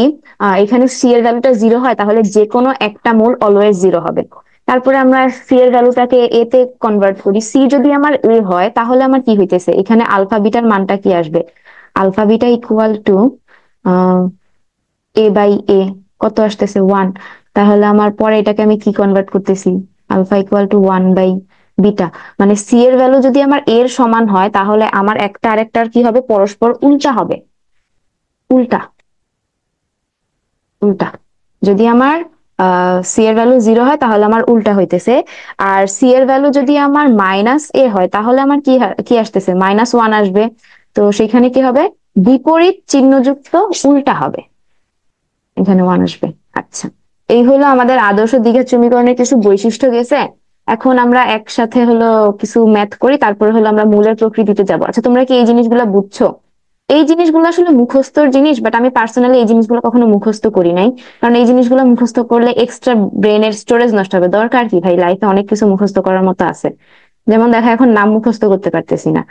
এখানে সি এর ভ্যালুটা 0 হয়, তাহলে যে কোনো একটা মূল অলওয়েজ 0 হবে। তারপরে আমরা সি এর ভ্যালুটাকে এ তে কনভার্ট করি। সি যদি আমার এ হয়, তাহলে আমার কি হইতেছে, এখানে আলফা বিটার মানটা কি আসবে? Alpha beta equal to a by a, কত আসতেছে 1। তাহলে আমার পরে এটাকে আমি কি কনভার্ট করতেছি, alpha equal to 1 by beta. মানে সি এর ভ্যালু যদি আমার এর সমান হয়, তাহলে আমার একটা আরেকটার কি হবে, পরস্পর উল্টা হবে। উল্টা, উল্টা। যদি আমার সি এর ভ্যালু 0 হয়, তাহলে আমার উল্টা হইতেছে। আর সি এর ভ্যালু যদি আমার মাইনাস এ হয়, তাহলে আমার কি আসতেছে, -1 আসবে। তো সেখানে কি হবে, বিপরীত চিহ্নযুক্ত উল্টা হবে, এখানে 1 আসবে। আচ্ছা, এই হলো আমাদের আদর্শ দ্বিঘাত সমীকরণের কিছু বৈশিষ্ট্য গেছে। এখন আমরা একসাথে হলো কিছু ম্যাথ করি, তারপরে হলো আমরা মূলের প্রকৃতিতে যাব। আচ্ছা, তোমরা কি এই জিনিসগুলো বুঝছো? এই জিনিসগুলো আসলে মুখস্থর জিনিস, বাট আমি পার্সোনালি এই জিনিসগুলো কখনো মুখস্থ করি নাই। কারণ এই জিনিসগুলো মুখস্থ করলে এক্সট্রা ব্রেনের স্টোরেজ নষ্ট হবে। দরকার কি ভাই, লাইফে অনেক কিছু মুখস্থ করার মতো আছে। যেমন দেখা, এখন নাম মুখস্থ করতে পারতেছি না,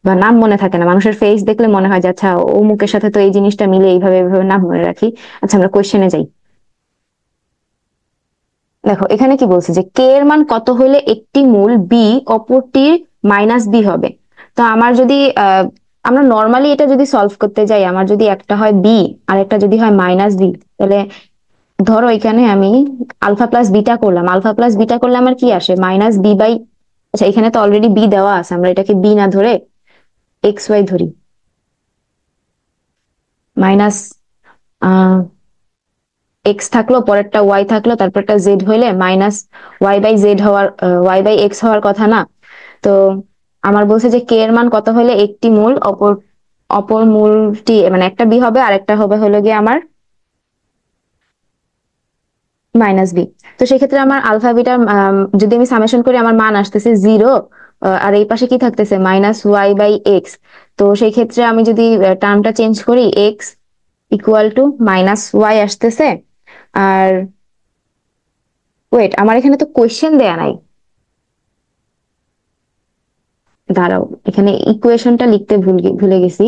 বা নাম মনে থাকে না। মানুষের ফেস দেখলে মনে হয় যে আচ্ছা, ও মুখের সাথে তো এই জিনিসটা মিলে, এইভাবে এইভাবে নাম মনে রাখি। আচ্ছা, আমরা কোশ্চেনে যাই। দেখো এখানে কি বলছে, যে কে এর মান কত হলে একটি মূল বি অপরটির মাইনাস বি হবে। তো আমার যদি আমরা নর্মালি এটা যদি সলভ করতে যাই, আমার যদি একটা হয় বি আর একটা যদি হয় মাইনাস বি, তাহলে ধরো এখানে আমি আলফা প্লাস বিটা করলাম। আলফা প্লাস বিটা করলে আমার কি আসে, মাইনাস বি বাই, আচ্ছা এখানে তো অলরেডি বি দেওয়া আছে, আমরা এটাকে বি না ধরে এক্স ওয়াই ধরি। মাইনাস এক্স থাকলো, পরেরটা ওয়াই থাকলো, তারপরটা জেড হইলে মাইনাস ওয়াই বাই জেড হওয়ার, ওয়াই বাই এক্স হওয়ার কথা না। তো আমার বলছে যে কে এর মান কত হলে একটি মূল অপর অপর মূলটি, মানে একটা বি হবে আর একটা হবে হলো গিয়ে আমার মাইনাস বি। তো সেক্ষেত্রে আমার আলফা বিটার যদি আমি সামেশন করি, আমার মান আসতেছে 0। আর এই পাশে কি থাকতেছে, মাইনাস ওয়াই বাই এক্স। তো সেই ক্ষেত্রে আমি যদি টার্মটা চেঞ্জ করি, x equal to minus y আসতেছে। আর ওয়েট, আমার এখানে তো কোয়েশ্চেন দেয়া নাই, দাঁড়াও, এখানে ইকুয়েশনটা লিখতে ভুলে গেছি।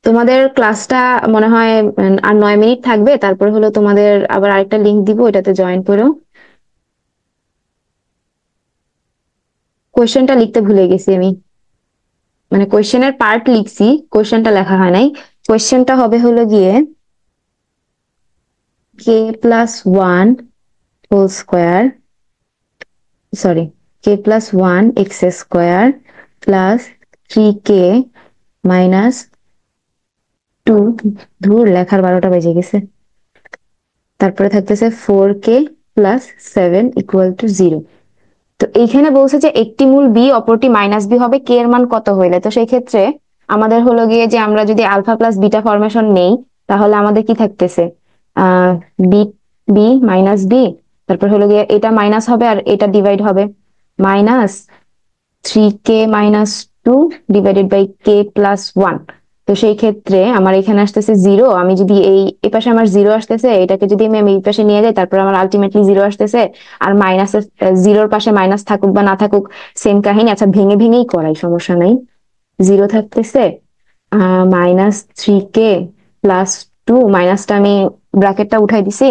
তোমাদের ক্লাসটা মনে হয় আর 9 মিনিট থাকবে, তারপর হলো তোমাদের আবার আরেকটা লিংক দিব, এটাতে জয়েন করো। কোয়েশ্চেনটা লিখতে ভুলে গেছি আমি, মানে কোয়েশ্চেনের পার্ট লিখছি, কোয়েশ্চেনটা লেখা হয় নাই। কোয়েশ্চেনটা হবে হলো গিয়ে k+1 whole square, sorry, k+1 x² plus 3k minus 2, ধুর লেখার 12টা বেজে গেছে। তারপরে থাকতেছে 4k+7 ইকুয়াল টু 0। তো এইখানে বলছে যে একটি মূল বি অপরটি মাইনাস বি হবে কে এর মান কত হইলে। তো সেই ক্ষেত্রে আমাদের হলো গিয়ে যে আমরা যদি আলফা প্লাস বিটা ফরমেশন নেই, তাহলে আমাদের কি থাকতেছে, আহ বি বি মাইনাস বি, তারপর হলো গিয়ে এটা মাইনাস হবে আর এটা ডিভাইড হবে, minus 3k-2 divided by k+1। তো সেই ক্ষেত্রে আমার এখানে আসতেছে 0। আমি যদি এই পাশে আমার 0 আসতেছে, এটাকে যদি আমি এই পাশে নিয়ে যাই, তারপর আমার আলটিমেটলি 0 আসতেছে। আর মাইনাস, 0-র পাশে মাইনাস থাকুক বা না থাকুক সেম কাহিনী। আচ্ছা, ভেঙে ভেঙেই করাই, সমস্যা নাই। 0 থাকতেছে, -3k+2, মাইনাসটা আমি ব্র্যাকেটটা উঠাই দিছি,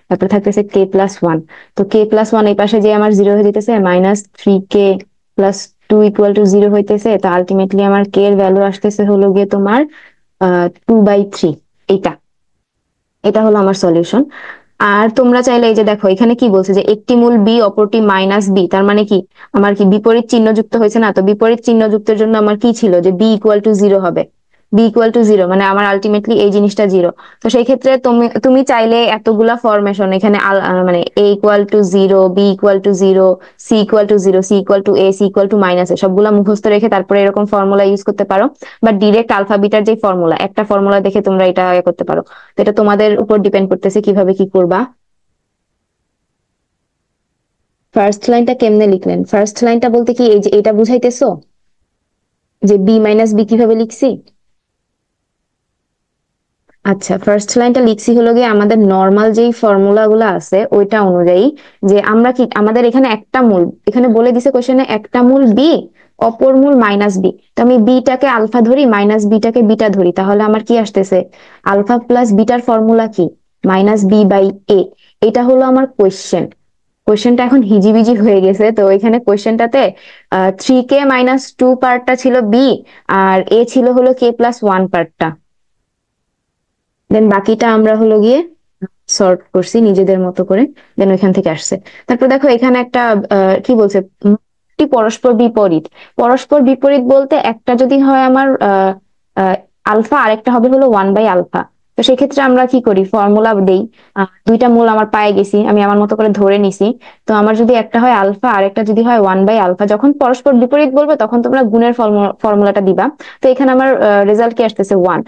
তারপর থাকতেছে k+1। তো k+1 এই পাশে যে আমার 0 হয়ে যেতেছে, -3k+2 ইকুয়াল টু 0 হইতেছে। তো আলটিমেটলি আমার k এর ভ্যালু আসতেছে হলো গিয়ে তোমার 2/3। এইটা এটা হলো আমার সলিউশন। আর তোমরা চাইলে এই যে দেখো, এখানে কি বলছে, যে একটি মূল বি অপরটি মাইনাস বি, তার মানে কি আমার কি বিপরীত চিহ্ন যুক্ত হয়েছে না। তো বিপরীত চিহ্ন যুক্তের জন্য আমার কি ছিল, যে বি ইকুয়াল টু 0 হবে। বি ইকুয়াল টু 0 মানে আমার আলটিমেটলি এই জিনিসটা 0। তো সেই ক্ষেত্রে তুমি তুমি চাইলে এতগুলা ফরমেশন এখানে মানে a equal to 0, b equal to 0, c equal to 0, c equal to a, c equal to minus a, সবগুলা মুখস্থ রেখে তারপরে এরকম ফর্মুলা ইউজ করতে পারো। বা ডিরেক্ট আলফা বিটার যে ফর্মুলা, একটা ফর্মুলা দেখে তোমরা এটা করতে পারো। তো এটা তোমাদের উপর ডিপেন্ড করতেছে কিভাবে কি করবা। ফার্স্ট লাইনটা কেমনে লিখলেন? ফার্স্ট লাইনটা বলতে কি এই যে এটা বুঝাইতেছো, যে বি মাইনাস বি কিভাবে লিখছি? আচ্ছা, ফার্স্ট লাইনটা লিখছি হলো গিয়ে আমাদের নর্মাল যেই ফর্মুলা গুলো আছে ওইটা অনুযায়ী, যে আমরা কি আমাদের এখানে একটা মূল, এখানে বলে দিছে কোশ্চেনে একটা মূল বি, অপর মূল মাইনাস বি, তো আমি বিটাকে আলফা ধরি, মাইনাস বিটাকে বিটা ধরি, তাহলে আমার কি আসতেছে, আলফা প্লাস বিটার ফর্মুলা কি, মাইনাস বি বাই এ। এটা হলো আমার কোয়েশ্চেন। কোয়েশ্চেনটা এখন হিজিবিজি হয়ে গেছে, তো এখানে কোয়েশ্চেনটাতে 3k - 2 পার্টটা ছিল বি, আর এ ছিল হলো k+1 পার্টটা। দেন বাকিটা আমরা হলো গিয়ে সর্ট করছি নিজেদের মতো করে, দেন ওইখান থেকে আসছে। তারপর দেখো এখানে একটা কি বলছে, পরস্পর বিপরীত। পরস্পর বিপরীত বলতে একটা যদি হয় আমার আলফা, আরেকটা হবে হলো 1/আলফা। তো সেক্ষেত্রে আমরা কি করি, ফর্মুলা দেই। দুইটা মূল আমার পায়ে গেছি, আমি আমার মতো করে ধরে নিছি। তো আমার যদি একটা হয় আলফা, আরেকটা যদি হয় 1/আলফা, যখন পরস্পর বিপরীত বলবে তখন তোমরা গুণের ফর্মুলাটা দিবা। তো এখানে আমার রেজাল্ট কি আসতেছে 1।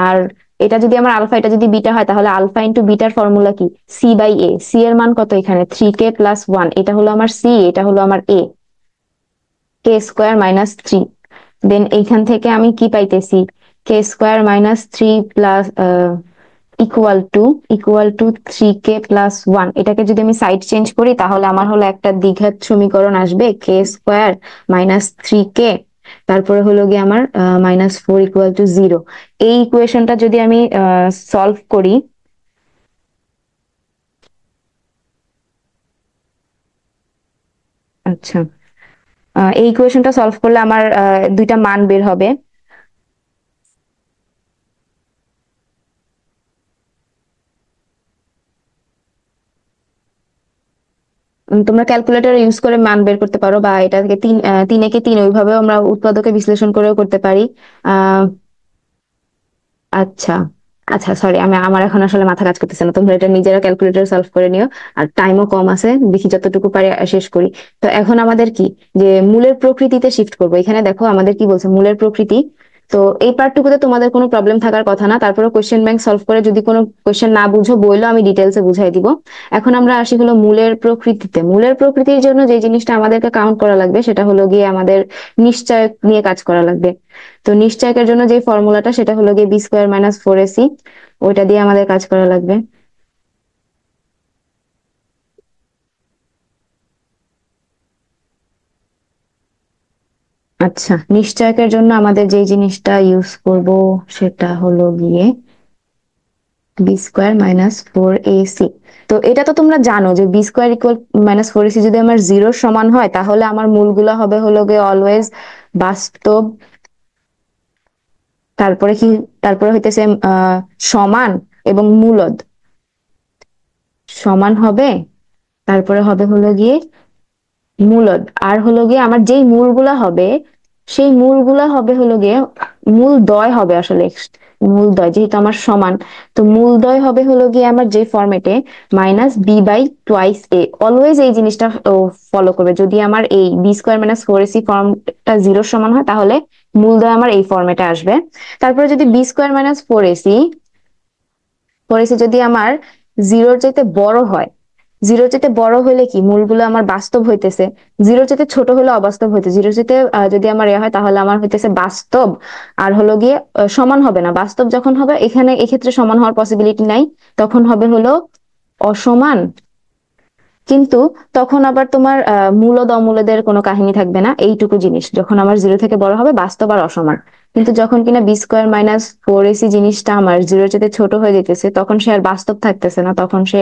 আর এটা যদি আমার আলফা, এটা যদি বিটা হয়, তাহলে আলফা ইন্টু বিটার ফর্মুলা কি, সি বাই এ। সি এর মান কত এখানে, 3k+1, এটা হলো আমার সি, এটা হলো আমার এ, k² - 3। দেন এইখান থেকে আমি কি পাইতেছি, k² - 3 plus equal to 3k+1। এটাকে যদি আমি সাইড চেঞ্জ করি তাহলে আমার হলো একটা দ্বিঘাত সমীকরণ আসবে, k² - 3k, তারপরে হলো গিয়ে আমার -4 = 0। এই ইকুয়েশনটা যদি আমি সলভ করি, আচ্ছা, এই ইকুয়েশনটা সলভ করলে আমার দুইটা মান বের হবে। তোমরা ক্যালকুলেটর ইউজ করে মান বের করতে পারো, বা এটাকে 3 ওইভাবেও আমরা উৎপাদকে বিশ্লেষণ করেও করতে পারি। আহ আচ্ছা, আচ্ছা, সরি, আমার এখন আসলে মাথা কাজ করতেছে না, তোমরা এটা নিজেরা ক্যালকুলেটর সলভ করে নিও। আর টাইমও কম আছে, দেখি যতটুকু পারি শেষ করি। তো এখন আমাদের কি, যে মূলের প্রকৃতিতে শিফট করবো। এখানে দেখো আমাদের কি বলছে, মূলের প্রকৃতি। তো এই পার্টটুকুতে তোমাদের কোনো প্রবলেম থাকার কথা না, তারপরে কোশ্চেন ব্যাংক সলভ করে যদি কোনো কোশ্চেন না বুঝো বললো, আমি ডিটেলসে বুঝাই দিব। এখন আমরা আসি হলো মূলের প্রকৃতিতে। মূলের প্রকৃতির জন্য যে জিনিসটা আমাদেরকে কাউন্ট করা লাগবে সেটা হলো গিয়ে আমাদের নিশ্চয়ক নিয়ে কাজ করা লাগবে। তো নিশ্চয়কের জন্য যে ফর্মুলাটা সেটা হলো গিয়ে b² - 4ac, ওইটা দিয়ে আমাদের কাজ করা লাগবে। আচ্ছা, নিশ্চয়কের জন্য আমাদের যে জিনিসটা ইউজ করব সেটা হলো গিয়ে b² - 4ac। তো এটা তো তোমরা জানো যে b² = -4ac যদি আমার 0 সমান হয় তাহলে আমার মূলগুলো হবে হলো গিয়ে অলওয়েজ বাস্তব। তারপরে কি, তারপরে হইতেছে সমান এবং মূলদ সমান হবে। তারপরে হবে হলো গিয়ে মূলদ। আর হলো গিয়ে আমার যেই মূলগুলা হবে, সেই মূলগুলা হবে হলো গিয়ে মূলদ্বয় হবে আসলে, মূলদ্বয় যেহেতু আমার সমান। তো মূলদ্বয় হবে হলো গিয়ে আমার যে ফরম্যাটে -b/2a, অলওয়েজ এই জিনিসটা ফলো করবে। যদি আমার এই b² - 4ac ফর্মটা 0 সমান হয় তাহলে মূলদ্বয় আমার এই ফরম্যাটে আসবে। তারপরে যদি b²-4ac যদি আমার 0-র চাইতে বড় হয়, 0-র চাইতে বড় হলে কি, মূলগুলো আমার বাস্তব হইতেছে। 0-র চাইতে ছোট হলে অবাস্তব হইতে, 0-র চাইতে যদি আমার হয় তাহলে আমার হইতেছে বাস্তব। আর হলো গিয়ে সমান হবে না, বাস্তব যখন হবে এখানে এক্ষেত্রে সমান হওয়ার পসিবিলিটি নাই, তখন হবে হলো অসমান। কিন্তু তখন আবার তোমার মূলদ অমূলদের কোনো কাহিনী থাকবে না, এইটুকু জিনিস যখন আমার 0 থেকে বড় হবে বাস্তব আর অসমান। কিন্তু যখন কিনা b²-4ac জিনিসটা আমার 0-র চাইতে ছোট হয়ে যেতেছে, তখন সে আর বাস্তব থাকতেছে না, তখন সে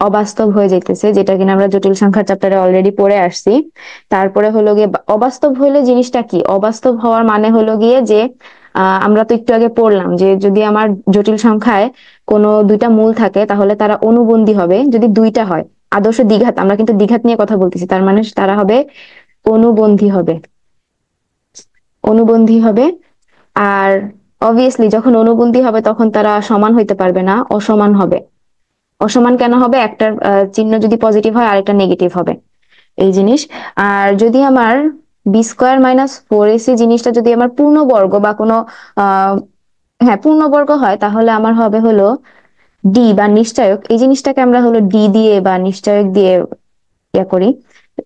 অবাস্তব হয়ে যাইতেছে, যেটা কিনা আমরা জটিল সংখ্যার চ্যাপ্টারে অলরেডি পড়ে আসছি। তারপরে হলো গিয়ে অবাস্তব হইলে জিনিসটা কি, অবাস্তব হওয়ার মানে হলো গিয়ে যে আমরা তো একটু আগে পড়লাম যে যদি আমার জটিল সংখ্যায় কোনো দুইটা মূল থাকে তাহলে তারা অনুবন্ধী হবে যদি দুইটা হয়। আদর্শ দ্বিঘাত, আমরা কিন্তু দ্বিঘাত নিয়ে কথা বলতেছি, তার মানে তারা হবে অনুবন্ধী হবে, অনুবন্ধী হবে। আর অবভিয়াসলি যখন অনুবন্ধী হবে তখন তারা সমান হইতে পারবে না, অসমান হবে। অসমান কেন হবে, একটার চিহ্ন যদি পজিটিভ হয় আরেকটা নেগেটিভ হবে, এই জিনিস। আর যদি আমার b²-4ac জিনিসটা যদি আমার পূর্ণবর্গ বা কোনো আহ হ্যাঁ পূর্ণবর্গ হয় তাহলে আমার হবে হলো ডি বা নিশ্চয়ক। এই জিনিসটাকে আমরা হলো ডি দিয়ে বা নিশ্চয়ক দিয়ে ইয়া করি,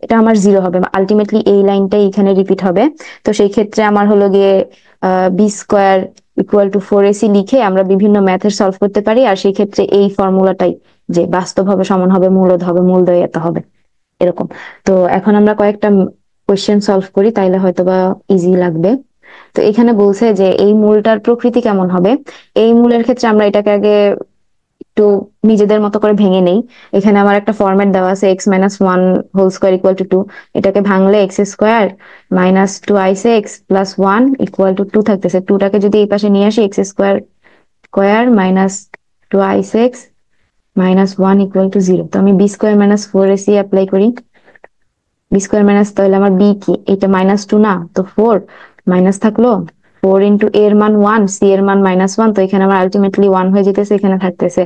এটা আমার 0 হবে, আলটিমেটলি এই লাইনটাই এখানে রিপিট হবে। তো সেই ক্ষেত্রে আমার হলো গিয়ে b² ইকুয়াল টু 4ac লিখে আমরা বিভিন্ন ম্যাথের সলভ করতে পারি, আর সেই ক্ষেত্রে এই ফর্মুলাটাই যে বাস্তব হবে, সমান হবে, মূলদ হবে, মূলদয় এত হবে, এরকম। তো এখন আমরা কয়েকটা কোয়েশ্চেন সলভ করি, তাইলে হয়তোবা ইজি লাগবে। তো এখানে বলছে যে এই মূলটার প্রকৃতি কেমন হবে। এই মূলের ক্ষেত্রে আমরা এটাকে আগে একটু নিজেদের মতো করে ভেঙে নেই। এখানে আমার একটা ফরম্যাট দেওয়া আছে x minus one whole square equal to two. এটাকে ভাঙলে x square minus twice x plus one equal to two থাকতেছে। টুটাকে যদি এই পাশে নিয়ে আসি, x square square minus twice x minus one equal to zero. তো আমি b square minus four a c apply করি। বি স্কোয়ার মাইনাস, তাহলে আমার বি কি, এটা মাইনাস টু না, তো ফোর মাইনাস থাকলো ফোর ইন্টু এর মান ওয়ান, সি এর মান মাইনাস ওয়ান, তো এখানে আমার আলটিমেটলি ওয়ান হয়ে যেতেছে। এখানে থাকতেছে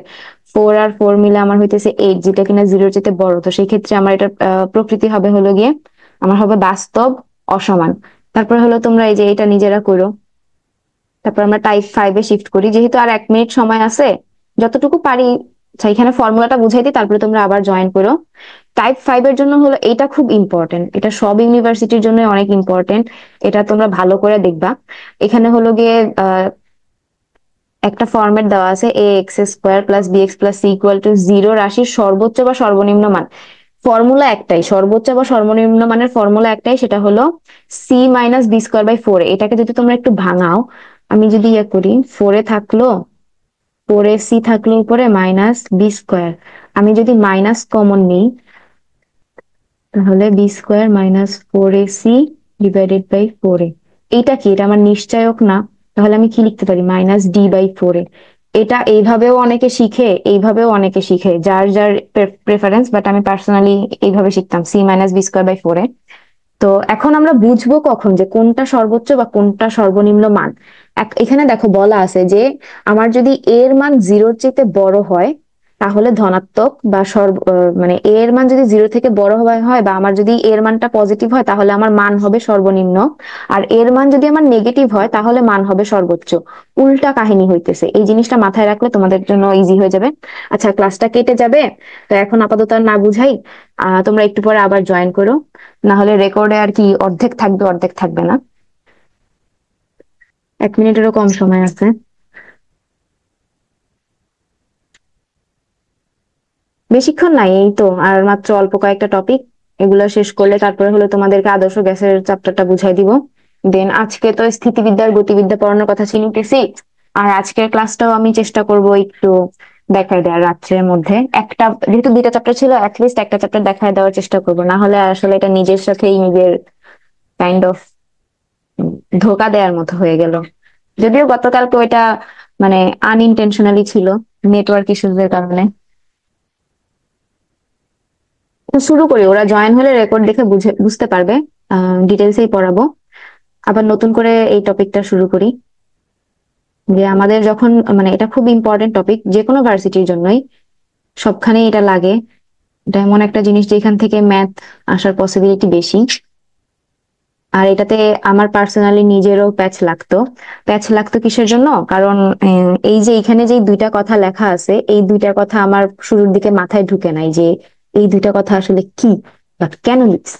ফোর আর ফোর মিলে আমার হইতেছে এইট, যেটা কিনা জিরোর চেয়ে বড়। তো সেই ক্ষেত্রে আমার এটা প্রকৃতি হবে হলো গিয়ে আমার হবে বাস্তব অসমান। তারপরে হলো তোমরা এই যে এটা নিজেরা করো। তারপর আমরা টাইপ 5-এ শিফট করি, যেহেতু আর 1 মিনিট সময় আছে, যতটুকু পারি। আচ্ছা, এখানে ফর্মুলাটা বুঝাই দিই, তারপরে তোমরা আবার জয়েন করো। টাইপ 5-এর জন্য হলো এটা খুব ইম্পর্টেন্ট, এটা সব ইউনিভার্সিটির জন্য অনেক ইম্পর্টেন্ট। এটা তোমরা ভালো করে দেখবা। এখানে হলো গিয়ে একটা ফরম্যাট দেওয়া আছে a x square plus b x plus c equal to zero রাশির সর্বোচ্চ বা সর্বনিম্ন মান। ফর্মুলা একটাই, সর্বোচ্চ বা সর্বনিম্ন মানের ফর্মুলা একটাই, সেটা হলো c minus b square by four. এটাকে যদি তোমরা একটু ভাঙাও, আমি যদি ইয়ে করি, ফোরে থাকলো, ফোরে সি থাকলো উপরে মাইনাস বি স্কোয়ার। আমি যদি মাইনাস কমন নিই, তাহলে b square minus four a c divided by four a. এইটা কি, এটা আমার নিশ্চয়ক না? তাহলে আমি কি লিখতে পারি, মাইনাস ডি বাই ফোর এ। এটা এইভাবেও অনেকে শিখে, এইভাবেও অনেকে শিখে, যার যার প্রেফারেন্স, বাট আমি পার্সোনালি এইভাবে শিখতাম, c minus b square by four a. তো এখন আমরা বুঝবো কখন যে কোনটা সর্বোচ্চ বা কোনটা সর্বনিম্ন মান। এখানে দেখো বলা আছে যে আমার যদি এর মান জিরোর চেয়ে বড় হয় তাহলে ধনাত্মক, বা মানে এর মান যদি জিরো থেকে বড় হয় বা আমার যদি এর মানটা পজিটিভ হয় তাহলে আমার মান হবে সর্বনিম্ন, আর এর মান যদি আমার নেগেটিভ হয় তাহলে মান হবে সর্বোচ্চ। উল্টা কাহিনী হইতেছে, এই জিনিসটা মাথায় রাখলে তোমাদের জন্য ইজি হয়ে যাবে। আচ্ছা, ক্লাসটা কেটে যাবে, তো এখন আপাতত আর না বুঝাই। তোমরা একটু পরে আবার জয়েন করো, না হলে রেকর্ডে আর কি অর্ধেক থাকবে, অর্ধেক থাকবে না। 1 মিনিটেরও কম সময় আছে। বেশিক্ষণ নাই, এই তো আর মাত্র অল্প কয়েকটা টপিক, এগুলো শেষ করলে তারপরে হলো তোমাদেরকে আদর্শ গ্যাসের চ্যাপ্টারটা বুঝাই দিব। দেন আজকে তো স্থিতিবিদ্যার গতিবিদ্যা পড়ানোর কথা চিনতেছি, আর আজকের ক্লাসটাও আমি চেষ্টা করব একটু দেখায় দেওয়ার রাত্রের মধ্যে। একটা, যেহেতু 2টা চ্যাপ্টার ছিল, অ্যাটলিস্ট একটা চ্যাপ্টার দেখায় দেওয়ার চেষ্টা করবো, না হলে আসলে এটা নিজের সাথেই নিজের কাইন্ড অফ ধোকা দেওয়ার মতো হয়ে গেল। যদিও গতকালকে ওইটা মানে আনইনটেনশনালি ছিল, নেটওয়ার্ক ইস্যুজের কারণে। তো শুরু করি, ওরা জয়েন হলে রেকর্ড দেখে বুঝতে পারবে। ডিটেলসেই পড়াবো। আবার নতুন করে এই টপিকটা শুরু করি, যে আমাদের যখন মানে এটা খুব ইম্পর্টেন্ট টপিক, যে কোনো ভার্সিটির জন্যই, সবখানেই এটা লাগে। এটা এমন একটা জিনিস যেখান থেকে ম্যাথ আসার পসিবিলিটি বেশি। আর এটাতে আমার পার্সোনালি নিজেরও প্যাচ লাগতো কিসের জন্য, কারণ এই যে এখানে যে 2টা কথা লেখা আছে, এই 2টা কথা আমার শুরুর দিকে মাথায় ঢুকে নাই যে এই 2টা কথা আসলে কি বা কেন লিখছি।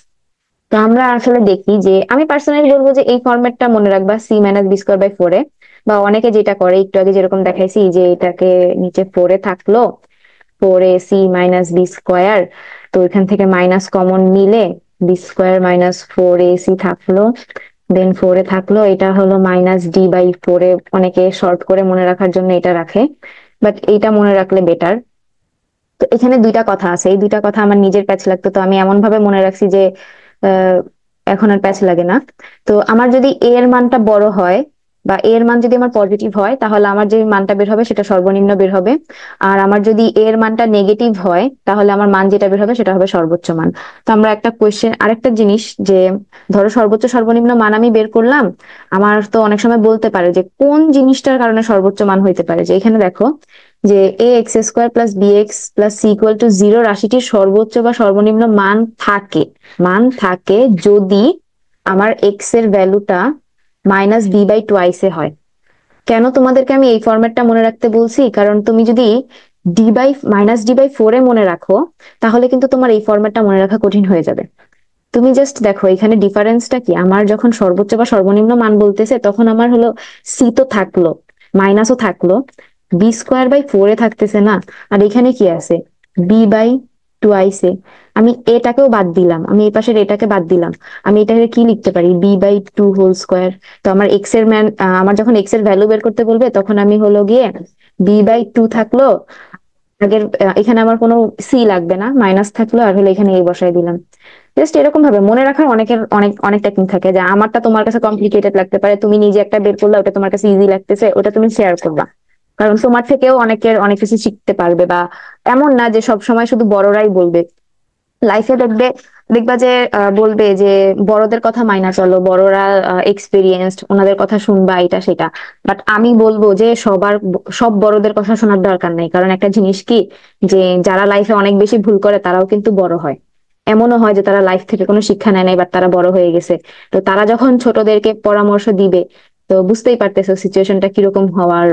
তো আমরা আসলে দেখি যে আমি পার্সোনালি বলবো যে এই ফরম্যাটটা মনে রাখবা, c minus b square by four a. বা অনেকে যেটা করে, একটু আগে যেরকম দেখাইছি, যে এটাকে নিচে ফোর এ থাকলো, four a c minus b square, তো এখান থেকে মাইনাস কমন নিলে b square minus four a c থাকলো, দেন ফোর এ থাকলো, এটা হলো minus d by four a. অনেকে শর্ট করে মনে রাখার জন্য এটা রাখে, বাট এইটা মনে রাখলে বেটার। তো এখানে 2টা কথা আছে, এই 2টা কথা আমার নিজের প্যাচ লাগতো, তো আমি এমন ভাবে মনে রাখছি যে আহ এখন আর প্যাচ লাগে না। তো আমার যদি এর মানটা বড় হয় বা এর মান যদি আমার পজিটিভ হয় তাহলে আমার যে মানটা বের হবে সেটা সর্বনিম্ন বের হবে, আর আমার যদি এর মানটা নেগেটিভ হয় তাহলে আমার মান যেটা বের হবে সেটা হবে সর্বোচ্চ মান। তো আমরা একটা কোয়েশ্চেন, আরেকটা জিনিস যে ধরো সর্বোচ্চ সর্বনিম্ন মান আমি বের করলাম, আমার তো অনেক সময় বলতে পারে যে কোন জিনিসটার কারণে সর্বোচ্চ মান হইতে পারে। যে এখানে দেখো যে a x square plus b x plus c equal to zero রাশিটির সর্বোচ্চ বা সর্বনিম্ন মান থাকে যদি আমার এক্স এর ভ্যালুটা মাইনাস বি বাই টুয়াইসে হয়। কেন তোমাদেরকে আমি এই ফরম্যাটটা মনে রাখতে বলছি, কারণ তুমি যদি d by minus d by four a মনে রাখো তাহলে কিন্তু তোমার এই ফরম্যাটটা মনে রাখা কঠিন হয়ে যাবে। তুমি জাস্ট দেখো এখানে ডিফারেন্সটা কি, আমার যখন সর্বোচ্চ বা সর্বনিম্ন মান বলতেছে তখন আমার হলো সি তো থাকলো, মাইনাসও থাকলো, বি স্কোয়ার বাই 4 থাকতেছে না। আর এখানে কি আছে, বি বাই 2 আমি এটাকেও বাদ দিলাম, আমি এই পাশের এটাকে বাদ দিলাম, আমি এটাকে কি লিখতে পারি, বি বাই 2 হোল স্কোয়ার। তো আমার এক্স এর মান, আমার যখন এক্স এর ভ্যালু বের করতে বলবে তখন আমি হলো গিয়ে বি বাই 2 থাকলো, আগের এখানে আমার কোনো সি লাগবে না, মাইনাস থাকলো, আর হলো এখানে এই বসাই দিলাম। জাস্ট এরকম ভাবে মনে রাখার অনেকের অনেক অনেক টেকনিক থাকে, যে আমারটা তোমার কাছে কমপ্লিকেটেড লাগতে পারে, তুমি নিজে একটা বের করলে ওটা তোমার কাছে ইজি লাগতেছে, ওটা তুমি শেয়ার করবা, কারণ তোমার থেকেও অনেকের অনেক কিছু শিখতে পারবে। বা এমন না যে সব সময় শুধু বড়রাই বলবে, লাইফে দেখবে, দেখবা যে বলবে যে বড়দের কথা মাইনা চলো, বড়রা এক্সপিরিয়েন্সড, ওনাদের কথা শুনবা, এটা সেটা। বাট আমি বলবো যে সব বড়দের কথা শোনার দরকার নেই, কারণ একটা জিনিস কি, যে যারা লাইফে অনেক বেশি ভুল করে তারাও কিন্তু বড় হয়। এমনও হয় যে তারা লাইফ থেকে কোনো শিক্ষা নেয় নাই, বাট তারা বড় হয়ে গেছে। তো তারা যখন ছোটদেরকে পরামর্শ দিবে, তো বুঝতেই পারতেছো সিচুয়েশনটা কিরকম হওয়ার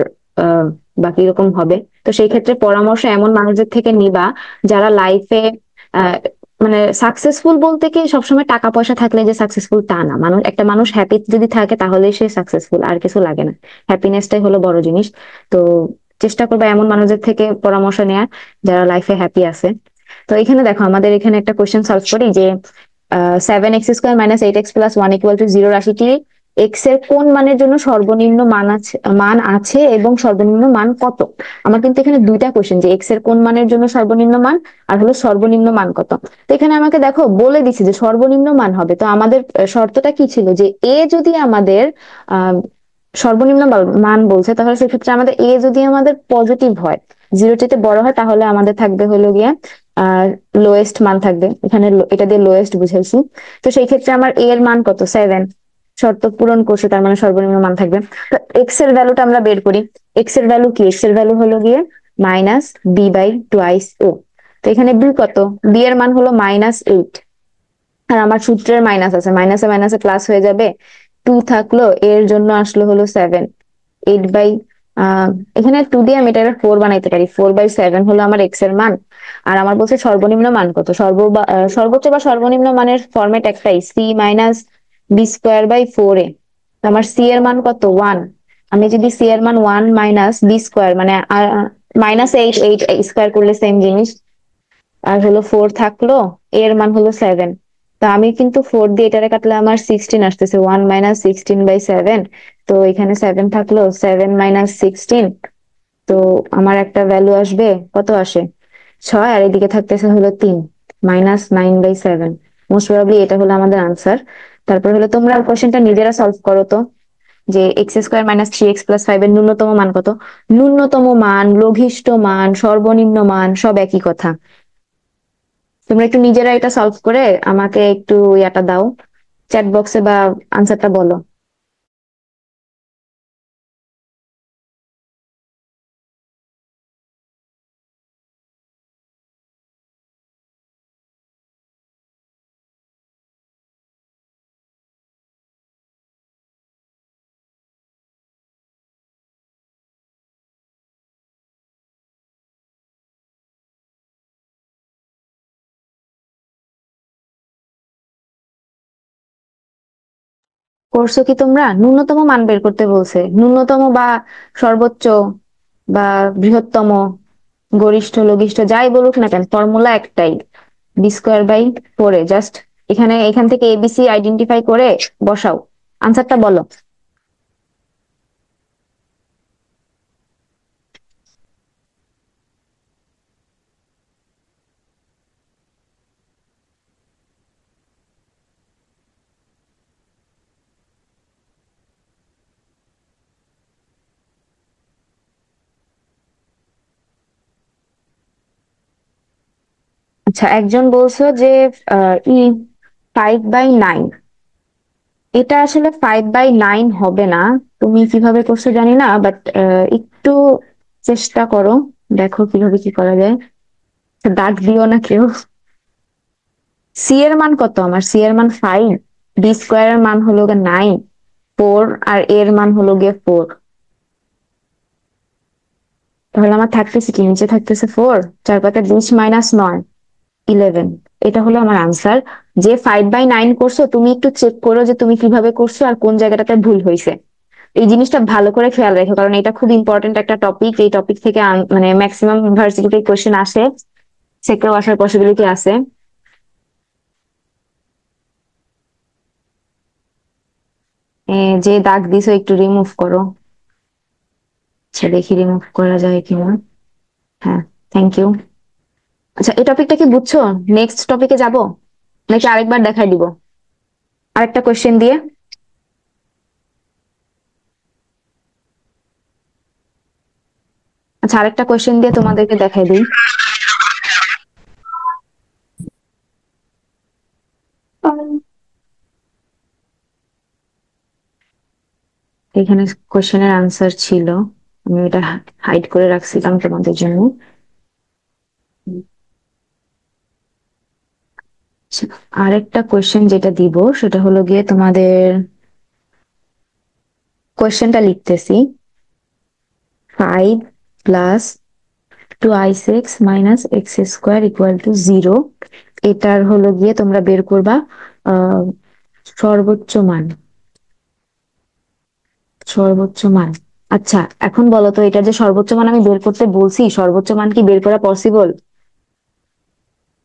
আহ বা কিরকম হবে। তো সেই ক্ষেত্রে পরামর্শ এমন মানুষদের থেকে নিবা যারা লাইফে মানে সাকসেসফুল বলতে কি সবসময় টাকা পয়সা থাকলে যে সাকসেসফুল তা না, একটা মানুষ হ্যাপি যদি থাকে তাহলে সে সাকসেসফুল, আর কিছু লাগে না। হ্যাপিনেসটাই হলো বড় জিনিস। তো চেষ্টা করবে এমন মানুষদের থেকে পরামর্শ নেওয়ার যারা লাইফে হ্যাপি আছে। তো এখানে দেখো আমাদের এখানে একটা কোয়েশ্চেন সলভ করি, যে 7x² - 8x + 1 = 0 রাশিটি এক্স এর কোন মানের জন্য সর্বনিম্ন মান আছে এবং সর্বনিম্ন মান কত। আমার কিন্তু এখানে দুইটা কোয়েশ্চেন, যে এক্স এর কোন মানের জন্য সর্বনিম্ন মান, আর হলো সর্বনিম্ন মান কত। তো এখানে আমাকে দেখো বলে দিচ্ছে যে সর্বনিম্ন মান হবে, তো আমাদের শর্তটা কি ছিল, যে এ যদি আমাদের আহ সর্বনিম্ন মান বলছে, তাহলে সেক্ষেত্রে আমাদের এ যদি আমাদের পজিটিভ হয়, 0 চেয়ে বড় হয়, তাহলে আমাদের থাকবে হলো গিয়ে আর লোয়েস্ট মান থাকবে এখানে, এটা দিয়ে লোয়েস্ট বুঝাইছি। তো সেই ক্ষেত্রে আমার এ এর মান কত, 7, শর্ত পূরণ করছে, তার মানে সর্বনিম্ন মান থাকবে। তো এক্স এর ভ্যালুটা আমরা বের করি। এক্স এর ভ্যালু কি, এক্স এর ভ্যালু হলো গিয়ে -b/2 তো এখানে বি কত, বি এর মান হলো -8, আর আমার সূত্রের মাইনাস আছে, মাইনাসে মাইনাসে প্লাস হয়ে যাবে, 2 থাকলো, এর জন্য আসলো হলো 7, 8 বাই আহ এখানে 2 দিয়ে আমি এটা 4 বানাইতে পারি, 4/7 হলো আমার এক্স এর মান। আর আমার বলছে সর্বনিম্ন মান কত, সর্বোচ্চ বা সর্বনিম্ন মানের ফরম্যাট একটাই, c - b²/4 তো আমার সি এর মান কত, 1। আমি যদি সি এর মান 1 - b² মানে -8 স্কোয়ার করলে সেম জিনিস, আর হলো 4 থাকলো, এর মান হলো 7। তা আমি কিন্তু 4 দিয়ে এটারে কাটলে আমার 16 আসতেছে, 1 - 16/7। তো এখানে 7 থাকলো, 7 - 16, তো আমার একটা ভ্যালু আসবে, কত আসে, 6, আর এদিকে থাকতেছে হলো 3, -9/7। মোস্ট প্রবাবলি এটা হলো আমাদের আনসার। তারপর হলো তোমরা কোশ্চেনটা নিজেরা সলভ করো তো, যে x² - 3x + 5 এর ন্যূনতম মান কত। ন্যূনতম মান, লঘিষ্ঠ মান, সর্বনিম্ন মান সব একই কথা। তোমরা একটু নিজেরা এটা সলভ করে আমাকে একটু ইয়াটা দাও, চ্যাট বক্সে, বা আনসারটা বলো। করছো কি তোমরা, ন্যূনতম মান বের করতে বলছে, ন্যূনতম বা সর্বোচ্চ বা বৃহত্তম, গরিষ্ঠ লঘিষ্ঠ যাই বলুক না কেন, ফর্মুলা একটাই, b²/4। জাস্ট এখান থেকে এবিসি আইডেন্টিফাই করে বসাও, আনসারটা বলো। আচ্ছা, একজন বলছো যে 5/9, এটা আসলে 5/9 হবে না। তুমি কিভাবে করছো জানি না, বাট একটু চেষ্টা করো, দেখো কিভাবে কি করা যায়। দাগ দিও না কেউ। সি এর মান কত, আমার সি এর মান 5, বি² এর মান হলো 9, 4, আর এর মান হলো গিয়ে 4। তাহলে আমার থাকতেছে কি, নিচে থাকতেছে 4, 4 × 5 - 9, 11। এটা হলো আমার আনসার। যে 5/9 করছো তুমি একটু চেক করো যে তুমি কিভাবে করছো আর কোন জায়গাটাতে ভুল হয়েছে। এই জিনিসটা ভালো করে খেয়াল রাখো, কারণ এটা খুব ইম্পর্টেন্ট একটা টপিক। এই টপিক থেকে মানে ম্যাক্সিমাম ভার্সিটিতে কোশ্চেন আসে, সেকেও আসার পসিবিলিটি আছে। যে দাগ দিছো একটু রিমুভ করো। আচ্ছা দেখি রিমুভ করা যায় কিনা। হ্যাঁ, থ্যাংক ইউ। আচ্ছা এই টপিকটা কি বুঝছো? নেক্সট টপিকে যাব নাকি আরেকবার দেখাই দিব আরেকটা কোশ্চেন দিয়ে? আচ্ছা আরেকটা কোশ্চেন দিয়ে তোমাদেরকে দেখাই দিই। এখানে কোশ্চেনের আনসার ছিল, আমি এটা হাইড করে রাখছিলাম তোমাদের জন্য। আচ্ছা, আরেকটা কোশ্চেন যেটা দিব সেটা হলো গিয়ে তোমাদের, কোশ্চেনটা লিখতেছি। 5 + 2i6 - x² = 0, এটার হলো গিয়ে তোমরা বের করবা আহ সর্বোচ্চ মান। সর্বোচ্চ মান। আচ্ছা এখন বলো তো, এটা যে সর্বোচ্চ মান আমি বের করতে বলছি, সর্বোচ্চ মান কি বের করা পসিবল?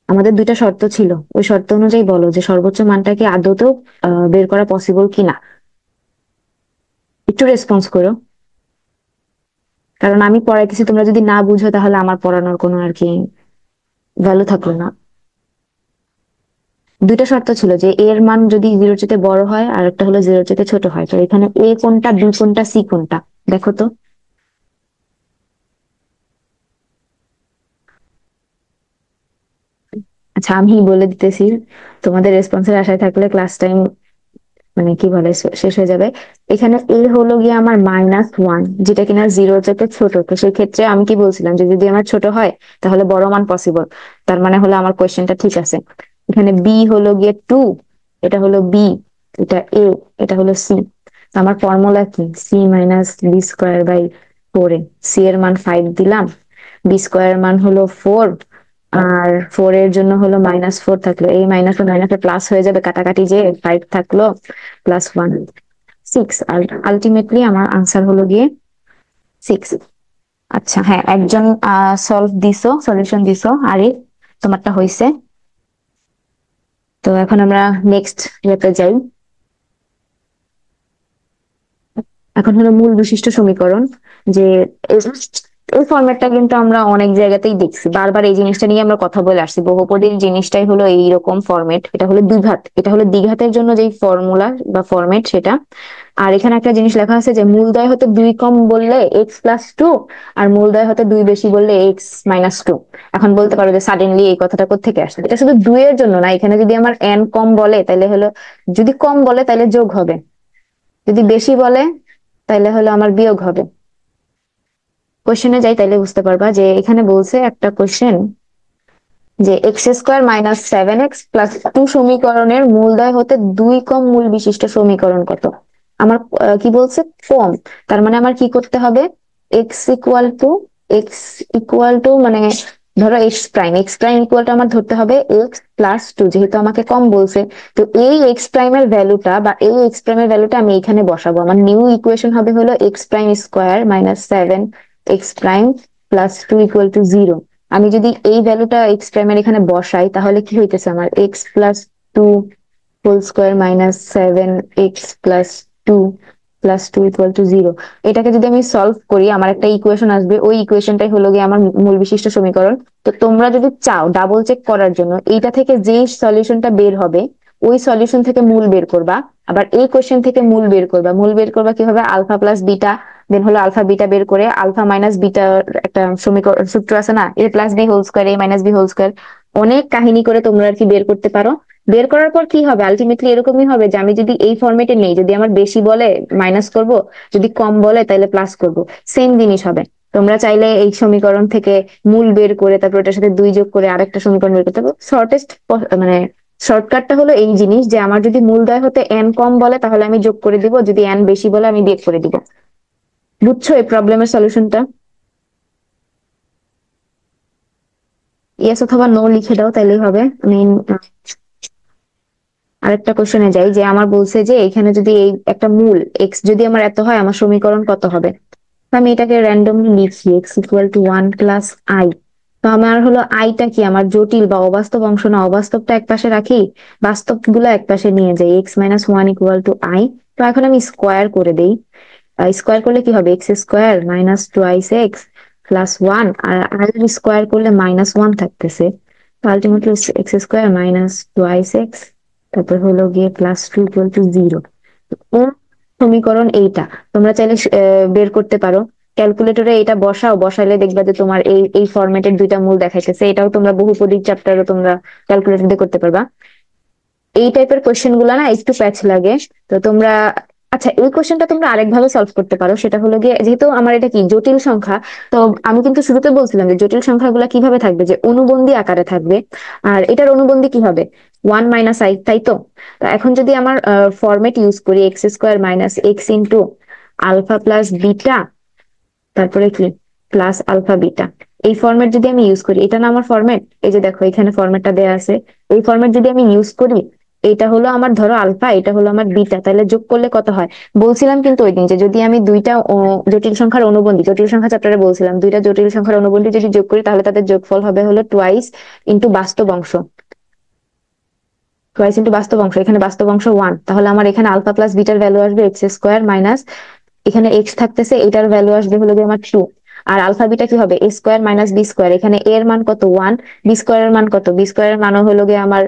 আমাদের দুইটা শর্ত ছিল, ওই শর্ত অনুযায়ী বলো যে সর্বোচ্চ মানটা কি আদতেও বের করা পসিবল কিনা। একটু রেসপন্স করো, কারণ আমি পড়াইতেছি, তোমরা যদি না বুঝো তাহলে আমার পড়ানোর কোনো আর কি ভ্যালু থাকলো না। দুইটা শর্ত ছিল যে এর মান যদি 0-র চেয়ে বড় হয় আর একটা হলো 0-র চেয়ে ছোট হয়। তো এখানে এ কোনটা, বি কোনটা, সি কোনটা, দেখো তো। আচ্ছা আমি বলে দিতেছি, তোমাদের রেসপন্সের আশায় থাকলে ক্লাস টাইম মানে কি বলে শেষ হয়ে যাবে। এখানে এ হলো গিয়ে আমার -1, যেটা কিনা 0-র চেয়ে ছোট। তো সেই ক্ষেত্রে আমি কি বলছিলাম যে যদি আমার ছোট হয় তাহলে বড় মান পসিবল। তার মানে হলো আমার কোয়েশ্চেনটা ঠিক আছে। এখানে বি হলো গিয়ে 2, এটা হলো বি, এটা এ, এটা হলো সি। আমার ফর্মুলা কি? C - b² / 4। সি এর মান 5 দিলাম, বি² এর মান হলো 4, আর 4 এর জন্য হলো -4 থাকলো, এই মাইনাস মাইনাসে প্লাস হয়ে যাবে, কাটাকাটি যে 5 থাকলো +1, 6। আর আলটিমেটলি আমার আনসার হলো গিয়ে 6। আচ্ছা হ্যাঁ, একজন সলিউশন দিছো, আরে তোমারটা হয়েছে। তো এখন আমরা নেক্সট ইয়েতে যাই। এখন হলো মূল বিশিষ্ট সমীকরণ। যে এই এই ফরম্যাটটা কিন্তু আমরা অনেক জায়গাতেই দেখছি, বারবার এই জিনিসটা নিয়ে আমরা কথা বলে আসছি। বহুপদীর জিনিসটাই হলো এইরকম ফরম্যাট। এটা হলো দ্বিঘাত, এটা হলো দ্বিঘাতের জন্য যেই ফর্মুলা বা ফরম্যাট সেটা। আর এখানে একটা জিনিস লেখা আছে যে মূলদয় হতে 2 কম বললে x+2, আর মূলদয় হতে 2 বেশি বললে x-2। এখন বলতে পারো যে সাডেনলি এই কথাটা কোত্থেকে আসছে? এটা শুধু 2 এর জন্য না, এখানে যদি আমার n কম বলে তাহলে হলো, যদি কম বলে তাহলে যোগ হবে, যদি বেশি বলে তাইলে হলো আমার বিয়োগ হবে। কোশ্চেনে যাই তাইলে বুঝতে পারবা যে এখানে বলছে একটা কোশ্চেন যে x² - 7x + 2 সমীকরণের মূলদয় হতে 2 কম মূল বিশিষ্ট সমীকরণ কত? আমার কি বলছে? কম। তার মানে আমার কি করতে হবে? x=x মানে ধরো x প্রাইম আমার ধরতে হবে x+2, যেহেতু আমাকে কম বলছে। তো এই x প্রাইমের ভ্যালুটা আমি এখানে বসাবো। আমার নিউ ইকুয়েশন হবে হলো x² - 7x'2 = 0। আমি যদি এই ভ্যালুটা এক্স প্রাইমের এখানে বসাই তাহলে কি হইতেছে আমার? x+2² - 7x+2 = 0। এটাকে যদি আমি সলভ করি আমার একটা ইকুয়েশন আসবে, ওই ইকুয়েশনটাই হলো গিয়ে আমার মূল বিশিষ্ট সমীকরণ। তো তোমরা যদি চাও ডাবল চেক করার জন্য, এইটা থেকে যেই সলিউশনটা বের হবে ওই সলিউশন থেকে মূল বের করবা। আবার এই কোশ্চেন থেকে মূল বের করবা। মূল বের করবা কিভাবে? আলফা প্লাস বিটা, দেন হলো আলফা বিটা বের করে আলফা মাইনাস বিটা একটা সমীকরণ সূত্র আছে না, a+b² a-b²। অনেক কাহিনী করে তোমরা আর কি বের করতে পারো। বের করার পর কি হবে? আলটিমেটলি এরকমই হবে যে আমি যদি এই ফরম্যাটে নেই, যদি আমার বেশি বলে মাইনাস করব, যদি কম বলে তাহলে প্লাস করব, সেম জিনিস হবে। তোমরা চাইলে এই সমীকরণ থেকে মূল বের করে তারপর এটার সাথে 2 যোগ করে আরেকটা সমীকরণ বের করতে পারো। শর্টেস্ট মানে শর্টকাটটা হলো এই জিনিস যে আমার যদি মূলদয় হতে n কম বলে তাহলে আমি যোগ করে দিব, যদি n বেশি বলে আমি বিয়োগ করে দিব। বুঝছো এই প্রবলেমের সলিউশনটা? ইয়েস অথবা নো লিখে দাও, তাইলেই হবে। আমি আরেকটা কোশ্চেনে যাই, যে আমার বলছে যে এখানে যদি এই একটা মূল এক্স যদি আমার এত হয়, আমার সমীকরণ কত হবে। তো আমি এটাকে র্যান্ডমলি লিখি এক্স ইকুয়াল টু 1 + i। তো আমার হলো আইটা কি আমার জটিল বা অবাস্তব অংশ না, অবাস্তবটা এক পাশে রাখি, বাস্তব গুলো এক পাশে নিয়ে যাই, x - 1 ইকুয়াল টু আই। তো এখন আমি স্কোয়ার করে দেই। স্কোয়ার করলে কি হবে, x² মাইনাস 2i6 প্লাস 1, আর আর স্কোয়ার করলে -1 থাকতেছে। তো আলটিমেটলি x² মাইনাস 2i6, তারপর হলো গিয়ে +2 ইকুয়াল টু 0। কোন সমীকরণ এইটা তোমরা চাইলে বের করতে পারো। ক্যালকুলেটরে এটা বসাও, বসাইলে দেখবা যে তোমার এই এই ফরম্যাটের দুইটা মূল দেখাইতেছে। এটাও তোমরা বহুপদী চ্যাপ্টারও তোমরা ক্যালকুলেটর দিয়ে করতে পারবা। এই টাইপের কোশ্চেন গুলা না একটু প্যাচ লাগে। তো তোমরা, আচ্ছা এই কোশ্চেনটা তোমরা আরেকভাবে সলভ করতে পারো, সেটা হলো গিয়ে যেহেতু আমার এটা কি জটিল সংখ্যা, তো আমি কিন্তু শুরুতে বলছিলাম যে জটিল সংখ্যাগুলো কিভাবে থাকবে, যে অনুবন্ধী আকারে থাকবে। আর এটার অনুবন্ধী কি হবে, 1 - i, তাই তো। তো এখন যদি আমার ফরম্যাট ইউজ করি x² minus x into alpha plus beta, তারপরে কি প্লাস আলফা বিটা, এই ফরম্যাট যদি আমি ইউজ করি, এটা না আমার ফরম্যাট, এই যে দেখো এখানে ফরম্যাটটা দেয়া আছে। এই ফরম্যাট যদি আমি ইউজ করি, এটা হলো আমার ধরো আলফা, এটা হলো আমার বিটা, তাহলে যোগ করলে কত হয়। বলছিলাম কিন্তু ওই দিন যে যদি আমি দুইটা জটিল সংখ্যার অনুবন্ধী, জটিল সংখ্যা চ্যাপ্টারে বলছিলাম দুইটা জটিল সংখ্যার অনুবন্ধী যদি যোগ করি, তাহলে তাদের যোগফল হবে হলো টুয়াইস ইন্টু বাস্তব অংশ, টুয়াইস ইন্টু বাস্তব অংশ। এখানে বাস্তব অংশ 1, তাহলে আমার এখানে আলফা প্লাস বিটার ভ্যালু আসবে x² মাইনাস, এখানে এক্স থাকতেছে, এটার ভ্যালু আসবে হলো গিয়ে আমার 2। আর আলফা বিটা কি হবে, a² মাইনাস b², এখানে a এর মান কত 1, b² এর মান কত, b² এর মান হলো গিয়ে আমার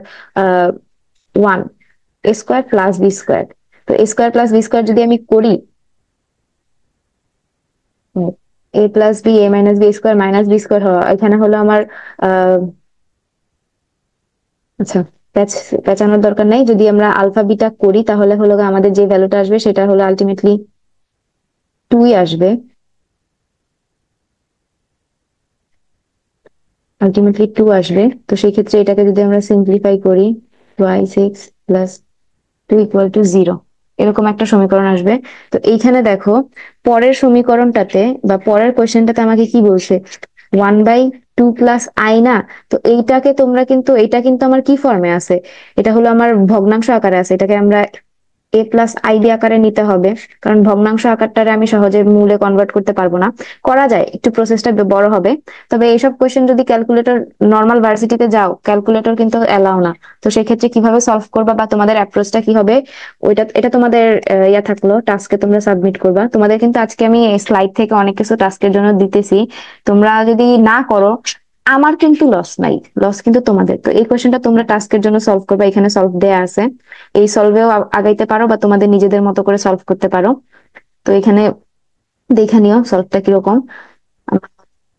1, a² প্লাস b²। তো a² প্লাস b² যদি আমি করি, a plus b, a minus b² minus b² এখানে হলো আমার আহ আচ্ছা, পেঁচানোর দরকার নাই। যদি আমরা আলফা বিটা করি, তাহলে হলো গিয়ে আমাদের যে ভ্যালুটা আসবে সেটা হলো আলটিমেটলি 2 আসবে, আলটিমেটলি 2 আসবে। তো সেই ক্ষেত্রে এটাকে যদি আমরা সিম্পলিফাই করি, 2i6 প্লাস 2 ইকুয়াল টু 0, এরকম একটা সমীকরণ আসবে। তো এইখানে দেখো পরের সমীকরণটাতে বা পরের কোয়েশ্চেনটাতে আমাকে কি বলছে, 1/2 প্লাস আই না। তো এইটাকে তোমরা কিন্তু, এটা কিন্তু আমার কি ফর্মে আছে, এটা হলো আমার ভগ্নাংশ আকারে আছে, এটাকে আমরা a+i আকারে নিতে হবে, কারণ ভগ্নাংশ আকারটারে আমি সহজে মূলে কনভার্ট করতে পারবো না। করা যায়, একটু প্রসেসটা বড় হবে। তবে এইসব কোশ্চেন যদি ক্যালকুলেটর, নর্মাল ভার্সিটিতে যাও, ক্যালকুলেটর কিন্তু এলাও না। তো সেক্ষেত্রে কিভাবে সলভ করবা বা তোমাদের অ্যাপ্রোচটা কি হবে, ওইটা এটা তোমাদের ইয়া থাকলো, টাস্কে তোমরা সাবমিট করবা। তোমাদের কিন্তু আজকে আমি স্লাইড থেকে অনেক কিছু টাস্কের জন্য দিতেছি, তোমরা যদি না করো আমার কিন্তু লস নাই, লস কিন্তু তোমাদের। তো এই কোশ্চেনটা তোমরা টাস্কের জন্য সলভ করবা, এখানে সলভ দেয়া আছে, এই সলভেও আগাইতে পারো বা তোমাদের নিজেদের মতো করে সলভ করতে পারো। তো এখানে দেখে নিও সলভটা কিরকম।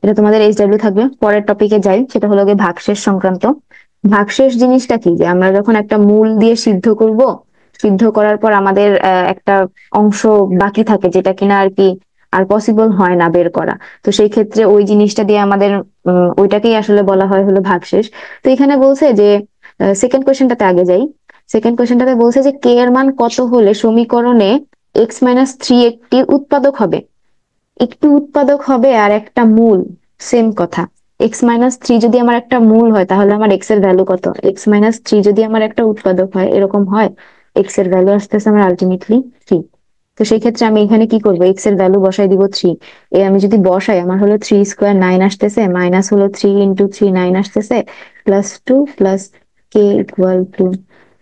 এটা তোমাদের এইচডব্লিউ থাকবে। পরের টপিকে যাই, সেটা হলো গিয়ে ভাগশেষ সংক্রান্ত। ভাগশেষ জিনিসটা কি, যে আমরা যখন একটা মূল দিয়ে সিদ্ধ করব, সিদ্ধ করার পর আমাদের একটা অংশ বাকি থাকে, যেটা কিনা আর কি আর পসিবল হয় না বের করা। তো সেই ক্ষেত্রে ওই জিনিসটা দিয়ে আমাদের ওইটাকেই আসলে বলা হয় হলো ভাগশেষ। তো এখানে বলছে যে সেকেন্ড কোয়েশ্চেনটাতে আগে যাই। সেকেন্ড কোয়েশ্চেনটাতে বলছে যে কে এর মান কত হলে সমীকরণে x - 3 একটি উৎপাদক হবে। একটু উৎপাদক হবে আর একটা মূল, সেম কথা। x - 3 যদি আমার একটা মূল হয়, তাহলে আমার x এর ভ্যালু কত, x - 3 যদি আমার একটা উৎপাদক হয়, এরকম হয়, x এর ভ্যালু আসতেছে আমার আলটিমেটলি 3। তো সেই ক্ষেত্রে আমি এখানে কি করবো, x এর ভ্যালু বসাই দিব 3। আমি যদি বসাই, আমার হলো 3² 9 আসতেছে, মাইনাস হলো 3 × 3 9 আসতেছে, +2 প্লাস কে ইকুয়াল টু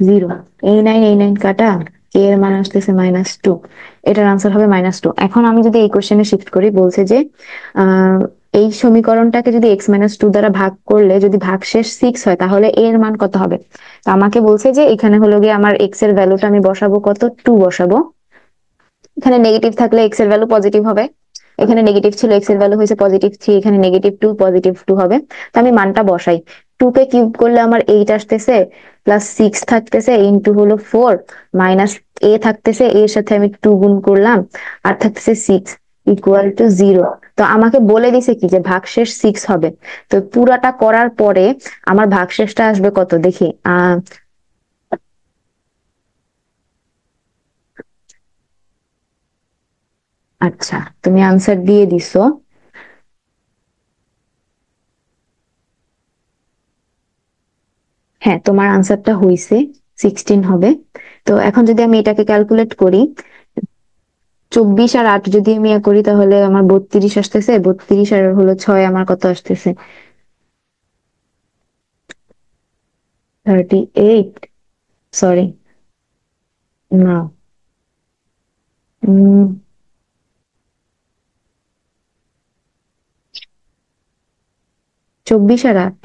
0। এই 9 কাটা, কে এর মান আসতেছে -2, এটার আনসার হবে -2। এখন আমি যদি এই কোশ্চেনে শিফট করি, বলছে যে আহ এই সমীকরণটাকে যদি x - 2 দ্বারা ভাগ করলে যদি ভাগশেষ 6 হয়, তাহলে a এর মান কত হবে। তো আমাকে বলছে যে এখানে হলো গিয়ে আমার x এর ভ্যালুটা আমি বসাবো কত, 2 বসাবো। এখানে নেগেটিভ থাকলে x এর ভ্যালু পজিটিভ হবে, এখানে নেগেটিভ ছিল, x এর ভ্যালু হয়েছে +3, এখানে -2 +2 হবে। তো আমি মানটা বসাই, 2 কে কিউব করলে আমার 8 আসতেছে, প্লাস 6 থাকতেছে ইন্টু হলো 4, মাইনাস a থাকতেছে, এর সাথে আমি 2 গুণ করলাম, আর থাকতেছে 6 ইকুয়াল টু 0। তো আমাকে বলে দিছে কি যে ভাগশেষ 6 হবে। তো পুরাটা করার পরে আমার ভাগশেষটা আসবে কত দেখি। আচ্ছা, তুমি আনসার দিয়ে দিছো। হ্যাঁ, তোমার আনসারটা হইছে 16 হবে। তো এখন যদি আমি এটাকে ক্যালকুলেট করি, 24 আর 8 যদি আমি করি তাহলে আমার 32 আসতেছে, 32 আর হলো 6 আমার কত আসতেছে? 38। সরি, না, 24 আর 8।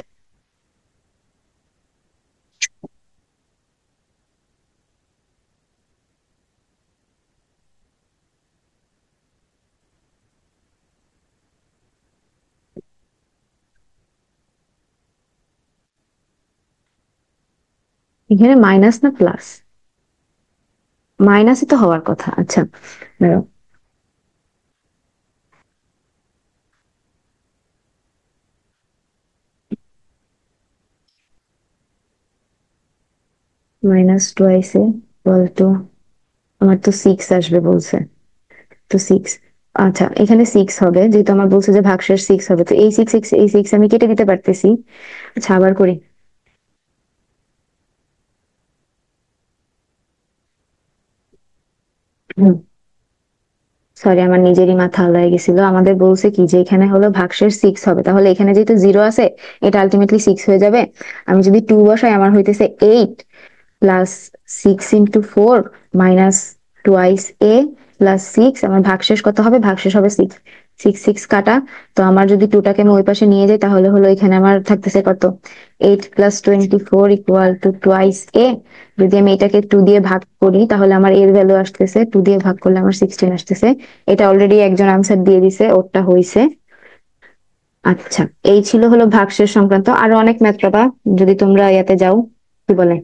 এখানে মাইনাস না প্লাস? মাইনাসই তো হওয়ার কথা। আচ্ছা, দাঁড়াও। মাইনাস টোয়াইসে ইকুয়াল টু, আমার তো 6 আসবে বলছে, তো 6। আচ্ছা, এখানে 6 হবে যেহেতু আমার বলছে যে ভাগশেষ 6 হবে, তো এই 6 এই 6 আমি কেটে দিতে পারতেছি। আচ্ছা, আবার করি। সরি, আমার নিজেরই মাথা আলাদা গেছিল। আমাদের বলছে কি যে এখানে হলো ভাগশেষ 6 হবে, তাহলে এখানে যেহেতু 0 আছে, এটা আলটিমেটলি 6 হয়ে যাবে। আমি যদি 2 বসাই, আমার হইতেছে 8 প্লাস 6 × 4 মাইনাস টুয়াইস এ প্লাস 6। আমার ভাগশেষ কত হবে? ভাগশেষ হবে 6। 6 কাটা। তো আমার যদি টুটাকে আমি ওই পাশে নিয়ে যাই তাহলে হলো এখানে আমার থাকতেছে কত? 8 + 24 ইকুয়াল টু টুয়াইস এ। যদি আমি এটাকে 2 দিয়ে ভাগ করি তাহলে আমার এর ভ্যালু আসতেছে, 2 দিয়ে ভাগ করলে আমার 16 আসতেছে। এটা অলরেডি একজন আনসার দিয়ে দিছে, ওরটা হইছে। আচ্ছা, এই ছিল হলো ভাগশেষ সংক্রান্ত। আরো অনেক ম্যাথ পাবা যদি তোমরা ইয়াতে যাও, কি বলে,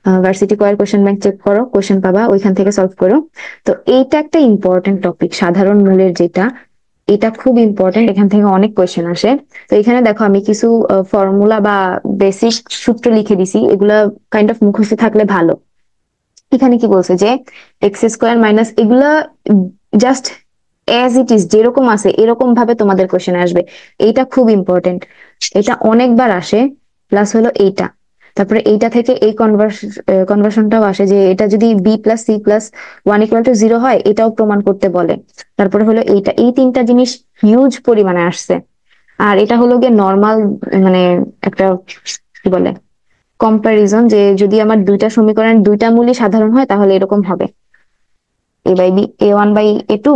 ভার্সিটি কোয়ার কোশ্চেন ব্যাংক চেক করো, কোশ্চেন পাবা, ওইখান থেকে সলভ করো। তো এইটা একটা ইম্পর্টেন্ট টপিক, সাধারণ মূলের যেটা, এটা খুব ইম্পর্টেন্ট, এখান থেকে অনেক কোয়েশ্চেন আসে। তো এখানে দেখো আমি কিছু ফর্মুলা বা বেসিক সূত্র লিখে দিছি, এগুলা কাইন্ড অফ মুখস্থ থাকলে ভালো। এখানে কি বলছে যে x² মাইনাস, এগুলা জাস্ট অ্যাজ ইট ইজ যেরকম আছে এরকম ভাবে তোমাদের কোশ্চেন আসবে। এইটা খুব ইম্পর্টেন্ট, এটা অনেকবার আসে। প্লাস হলো এইটা, তারপরে এইটা থেকে এই কনভার্সনটাও আসে যে এটা যদি b + c + 1 = 0 হয়, এটাও প্রমাণ করতে বলে। তারপরে হলো এইটা, এই তিনটা জিনিস হিউজ পরিমাণে আসছে। আর এটা হলো গিয়ে নর্মাল, মানে একটা, কি বলে, কম্পারিজন, যে যদি আমার দুইটা সমীকরণের দুইটা মূলই সাধারণ হয় তাহলে এরকম হবে a1/a2,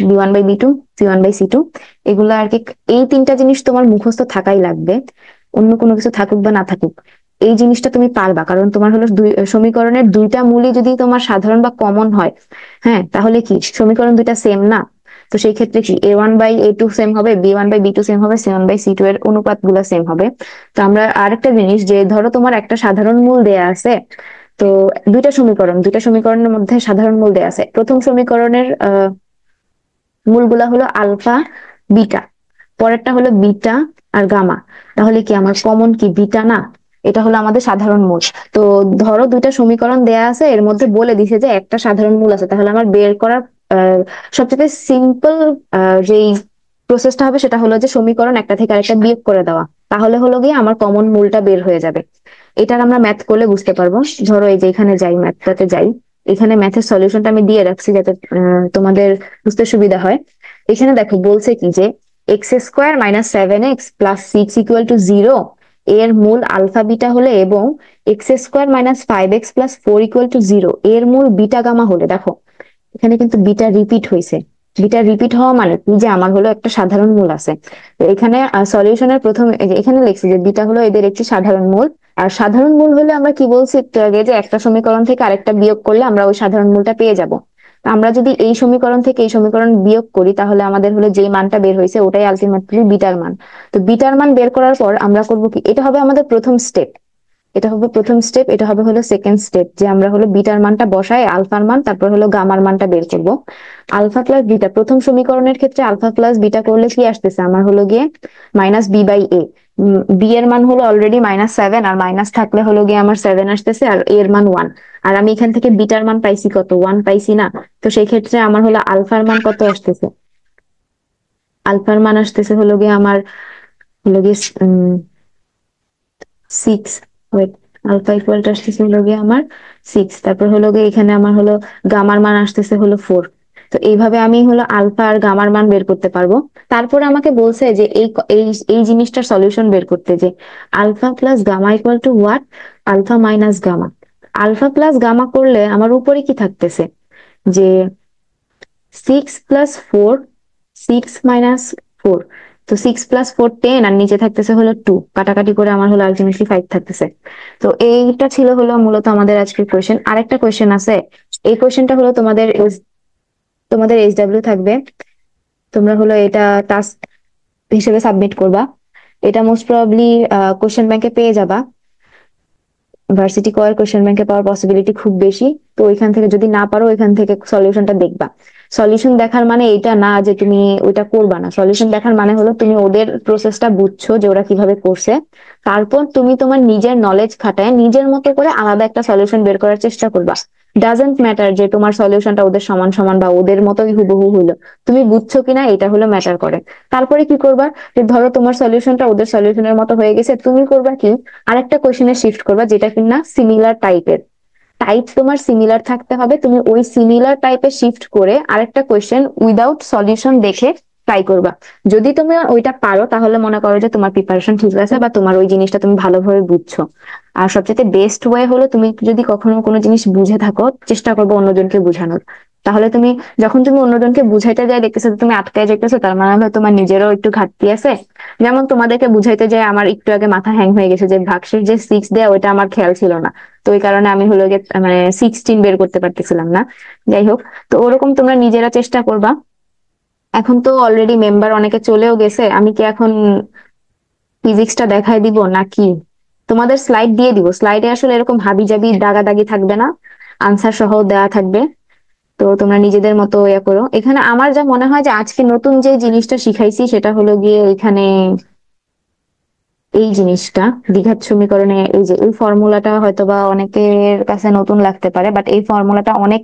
b1/b2, c1/c2। এগুলা আর কি। এই তিনটা জিনিস তোমার মুখস্থ থাকাই লাগবে, অন্য কোনো কিছু থাকুক বা না থাকুক, এই জিনিসটা তুমি পারবা। কারণ তোমার হলো সমীকরণের দুইটা মূলই যদি তোমার সাধারণ বা কমন হয়, হ্যাঁ, তাহলে কি সমীকরণ দুইটা সেম না? তো সেই ক্ষেত্রে কি a1/a2 সেম হবে, b1/b2 সেম হবে, c1/c2 এর অনুপাত গুলা সেম হবে। তো আমরা আরেকটা জিনিস, যে ধরো তোমার একটা সাধারণ মূল দেয়া আছে, তো দুইটা সমীকরণের মধ্যে সাধারণ মূল দেয়া আছে। প্রথম সমীকরণের মূলগুলা হলো আলফা, বিটা, পরেরটা হলো বিটা আর গামা। তাহলে কি আমার কমন কি বিটা না? এটা হলো আমাদের সাধারণ মূল। তো ধরো দুইটা সমীকরণ দেয়া আছে, এর মধ্যে বলে দিছে যে একটা সাধারণ মূল আছে, তাহলে আমার বের করার সবচেয়ে সিম্পল যেই প্রসেসটা হবে সেটা হলো যে সমীকরণ একটা থেকে আরেকটা বিয়োগ করে দেওয়া, তাহলে হলো গিয়ে আমার কমন মূলটা বের হয়ে যাবে। এটার আমরা ম্যাথ করলে বুঝতে পারবো। ধরো এই যে এখানে যাই, ম্যাথটাতে যাই, এখানে ম্যাথের সলিউশনটা আমি দিয়ে রাখছি যাতে তোমাদের বুঝতে সুবিধা হয়। এখানে দেখো বলছে কি যে x² - 7x + 6 = 0 এর মূল আলফা বিটা হলে, এবং x² - 5x + 4 = 0 এর মূল বিটা গামা হলে। দেখো এখানে কিন্তু বিটা রিপিট হয়েছে। বিটা রিপিট হওয়া মানে কি, যে আমার হলো একটা সাধারণ মূল আছে। তো এখানে সলিউশনের প্রথম এখানে লিখছি যে বিটা হলো এদের একটি সাধারণ মূল। আর সাধারণ মূল হলে আমরা কি বলছি একটু আগে, যে একটা সমীকরণ থেকে আরেকটা বিয়োগ করলে আমরা ওই সাধারণ মূলটা পেয়ে যাব। আমরা যদি এই সমীকরণ থেকে এই সমীকরণ বিয়োগ করি তাহলে আমাদের হলো যে মানটা বের হয়েছে ওটাই আলটিমেটলি বিটার মান। তো বিটার মান বের করার পর আমরা করব কি, এটা হবে আমাদের প্রথম স্টেপ, এটা হবে হলো সেকেন্ড স্টেপ, যে আমরা হলো বিটার মানটা বসাই, আলফার মান, তারপর হলো গামার মানটা বের করব। আলফা প্লাস বিটা, প্রথম সমীকরণের ক্ষেত্রে আলফা প্লাস বিটা করলে কি আসতেছে আমার হলো গিয়ে -b/a। বি এর মান হলো অলরেডি -7, আর মাইনাস থাকলে হলো গিয়ে আমার 7 আসতেছে, আর এর মান 1। আর আমি এখান থেকে বিটার মান পাইছি কত? 1 পাইছি না? তো সেই ক্ষেত্রে আমার হলো আলফার মান কত আসতেছে? আলফার মান আসতেছে হলো গিয়ে আমার, হলো গিয়ে 6। ওয়েট, আলফা ইকুয়াল টু আসতেছে হলো গিয়ে আমার 6, তারপর হলো গিয়ে এখানে আমার হলো গামার মান আসতেছে হলো 4। তো এইভাবে আমি হলো আলফা আর গামার মান বের করতে পারবো। তারপরে আমাকে বলছে যে এই এই জিনিসটার সলিউশন বের করতে, যে alpha plus gamma equal to what, alpha minus gamma. Alpha plus gamma করলে আমার উপরে কি থাকতেছে, যে 6 + 4, 6 - 4, তো 6 + 4 10, আর নিচে থাকতেছে হলো 2, কাটাকাটি করে আমার হলো আলটিমেটলি 5 থাকতেছে। তো এইটা ছিল হলো মূলত আমাদের আজকের কোয়েশ্চেন। আরেকটা কোয়েশ্চেন আছে, এই কোয়েশ্চেনটা হলো তোমাদের এইচডব্লিউ থাকবে, তোমরা হলো এটা টাস্ক হিসেবে সাবমিট করবা। এটা মোস্ট প্রবাবলি কোয়েশ্চেন ব্যাংকে পেয়ে যাবা, ভার্সিটি কয়ের কোশ্চেন ব্যাংকে পাওয়ার পসিবিলিটি খুব বেশি। তো ওইখান থেকে যদি না পারো, ওইখান থেকে সলিউশনটা দেখবা। সলিউশন দেখার মানে এটা না যে তুমি ওইটা করবা না, সলিউশন দেখার মানে হলো তুমি ওদের প্রসেসটা বুঝছো যে ওরা কিভাবে করছে, তারপর তুমি তোমার নিজের নলেজ খাটায় নিজের মতো করে আলাদা একটা সলিউশন বের করার চেষ্টা করবা। ডাজেন্ট ম্যাটার যে তোমার সলিউশনটা ওদের সমান সমান বা ওদের মতোই হুবহু হইলো, তুমি বুঝছো কিনা এটা হলো ম্যাটার করে। তারপরে কি করবা, যে ধরো তোমার সলিউশনটা ওদের সলিউশনের মতো হয়ে গেছে, তুমি করবা কি, আরেকটা কোশ্চেনে শিফট করবা যেটা কিনা সিমিলার টাইপের। টাইপ তোমার সিমিলার থাকতে হবে, তুমি ওই সিমিলার টাইপে শিফট করে আরেকটা কোশ্চেন উইদাউট সলিউশন দেখে ট্রাই করবা। যদি তুমি ওইটা পারো তাহলে মনে করো যে তোমার প্রিপারেশন ঠিক আছে বা তোমার ওই জিনিসটা তুমি ভালোভাবে বুঝছো। আর সবচেয়ে বেস্ট ওয়ে হলো, তুমি যদি কখনো কোনো জিনিস বুঝে থাকো, চেষ্টা করবো অন্যজনকে বোঝানোর। তাহলে তুমি যখন তুমি অন্যজনকে বুঝাইতে যাই দেখতেছো যে তুমি আটকায় যাইতেছো, তার মানে হলো তোমার নিজেরও একটু ঘাটতি আছে। যেমন তোমাদেরকে বুঝাইতে যায় আমার একটু আগে মাথা হ্যাং হয়ে গেছে, যে ভাগশেষ যে 6 দেয় ওইটা আমার খেয়াল ছিল না। তো ওই কারণে আমি হলো গিয়ে মানে 16 বের করতে পারতেছিলাম না। যাই হোক, তো ওরকম তোমরা নিজেরা চেষ্টা করবা। এখন তো অলরেডি মেম্বার অনেকে চলেও গেছে, আমি কি এখন ফিজিক্সটা দেখাই দিব নাকি তোমাদের স্লাইড দিয়ে দিব? স্লাইডে আসলে এরকম হাবিজাবি দাগাদাগি থাকবে না, আনসার সহ দেওয়া থাকবে। তো তোমরা নিজেদের মতো ইয়ে করো। এখানে আমার যা মনে হয় যে আজকে নতুন যে জিনিসটা শিখাইছি সেটা হলো গিয়ে এখানে এই জিনিসটা, দ্বিঘাত সমীকরণে এই যে এই ফর্মুলাটা হয়তোবা অনেকের কাছে নতুন লাগতে পারে, বাট এই ফর্মুলাটা অনেক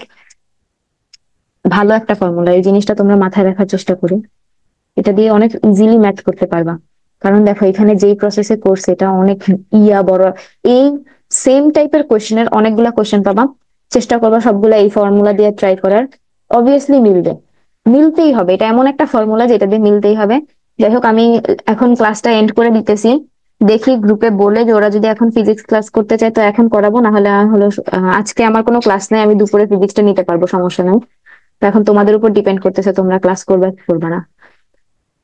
ভালো একটা ফর্মুলা। এই জিনিসটা তোমরা মাথায় রাখার চেষ্টা করো, এটা দিয়ে অনেক ইজিলি ম্যাথ করতে পারবা। কারণ দেখো এখানে যেই প্রসেসে করছে এটা অনেক বড়। এই সেম টাইপের কোশ্চেনের অনেকগুলা কোশ্চেন পাবা, চেষ্টা করবা সবগুলা এই ফর্মুলা দিয়ে ট্রাই করার। অবভিয়াসলি মিলবে, মিলতেই হবে, এটা এমন একটা ফর্মুলা যেটা দিয়ে মিলতেই হবে। যাই হোক, আমি এখন ক্লাসটা এন্ড করে দিতেছি। দেখি গ্রুপে বলে যে ওরা যদি এখন ফিজিক্স ক্লাস করতে চায় তো এখন করাবো, না হলে হলো আজকে আমার কোনো ক্লাস নেই, আমি দুপুরে ফিজিক্সটা নিতে পারবো, সমস্যা নেই। তো এখন তোমাদের উপর ডিপেন্ড করতেছে তোমরা ক্লাস করবে কি করবে না।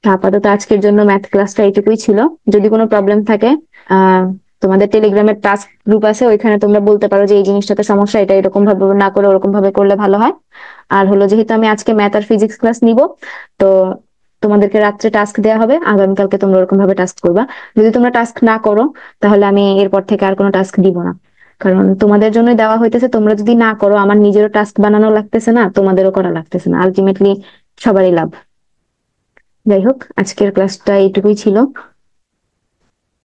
তো আপাতত আজকের জন্য ম্যাথ ক্লাসটা এইটুকুই ছিল। যদি কোনো প্রবলেম থাকে, আহ তোমাদের টেলিগ্রামের টাস্ক গ্রুপ আছে, ওইখানে তোমরা বলতে পারো যে এই জিনিসটাতে সমস্যা, এটা এরকম ভাবে না করে ওরকম ভাবে করলে ভালো হয়। আর হলো যেহেতু আমি আজকে ম্যাথ আর ফিজিক্স ক্লাস নিব, তো তোমাদেরকে রাত্রে টাস্ক দেওয়া হবে, আগামীকালকে তোমরা ওরকম ভাবে টাস্ক করবা। যদি তোমরা টাস্ক না করো তাহলে আমি এরপর থেকে আর কোনো টাস্ক দিব না, কারণ তোমাদের জন্য দেওয়া হইতেছে। তোমরা যদি না করো আমার নিজেরও টাস্ক বানানো লাগতেছে না, তোমাদেরও করা লাগতেছে না, আলটিমেটলি সবারই লাভ। যাই হোক, আজকের ক্লাসটা এইটুকুই ছিল।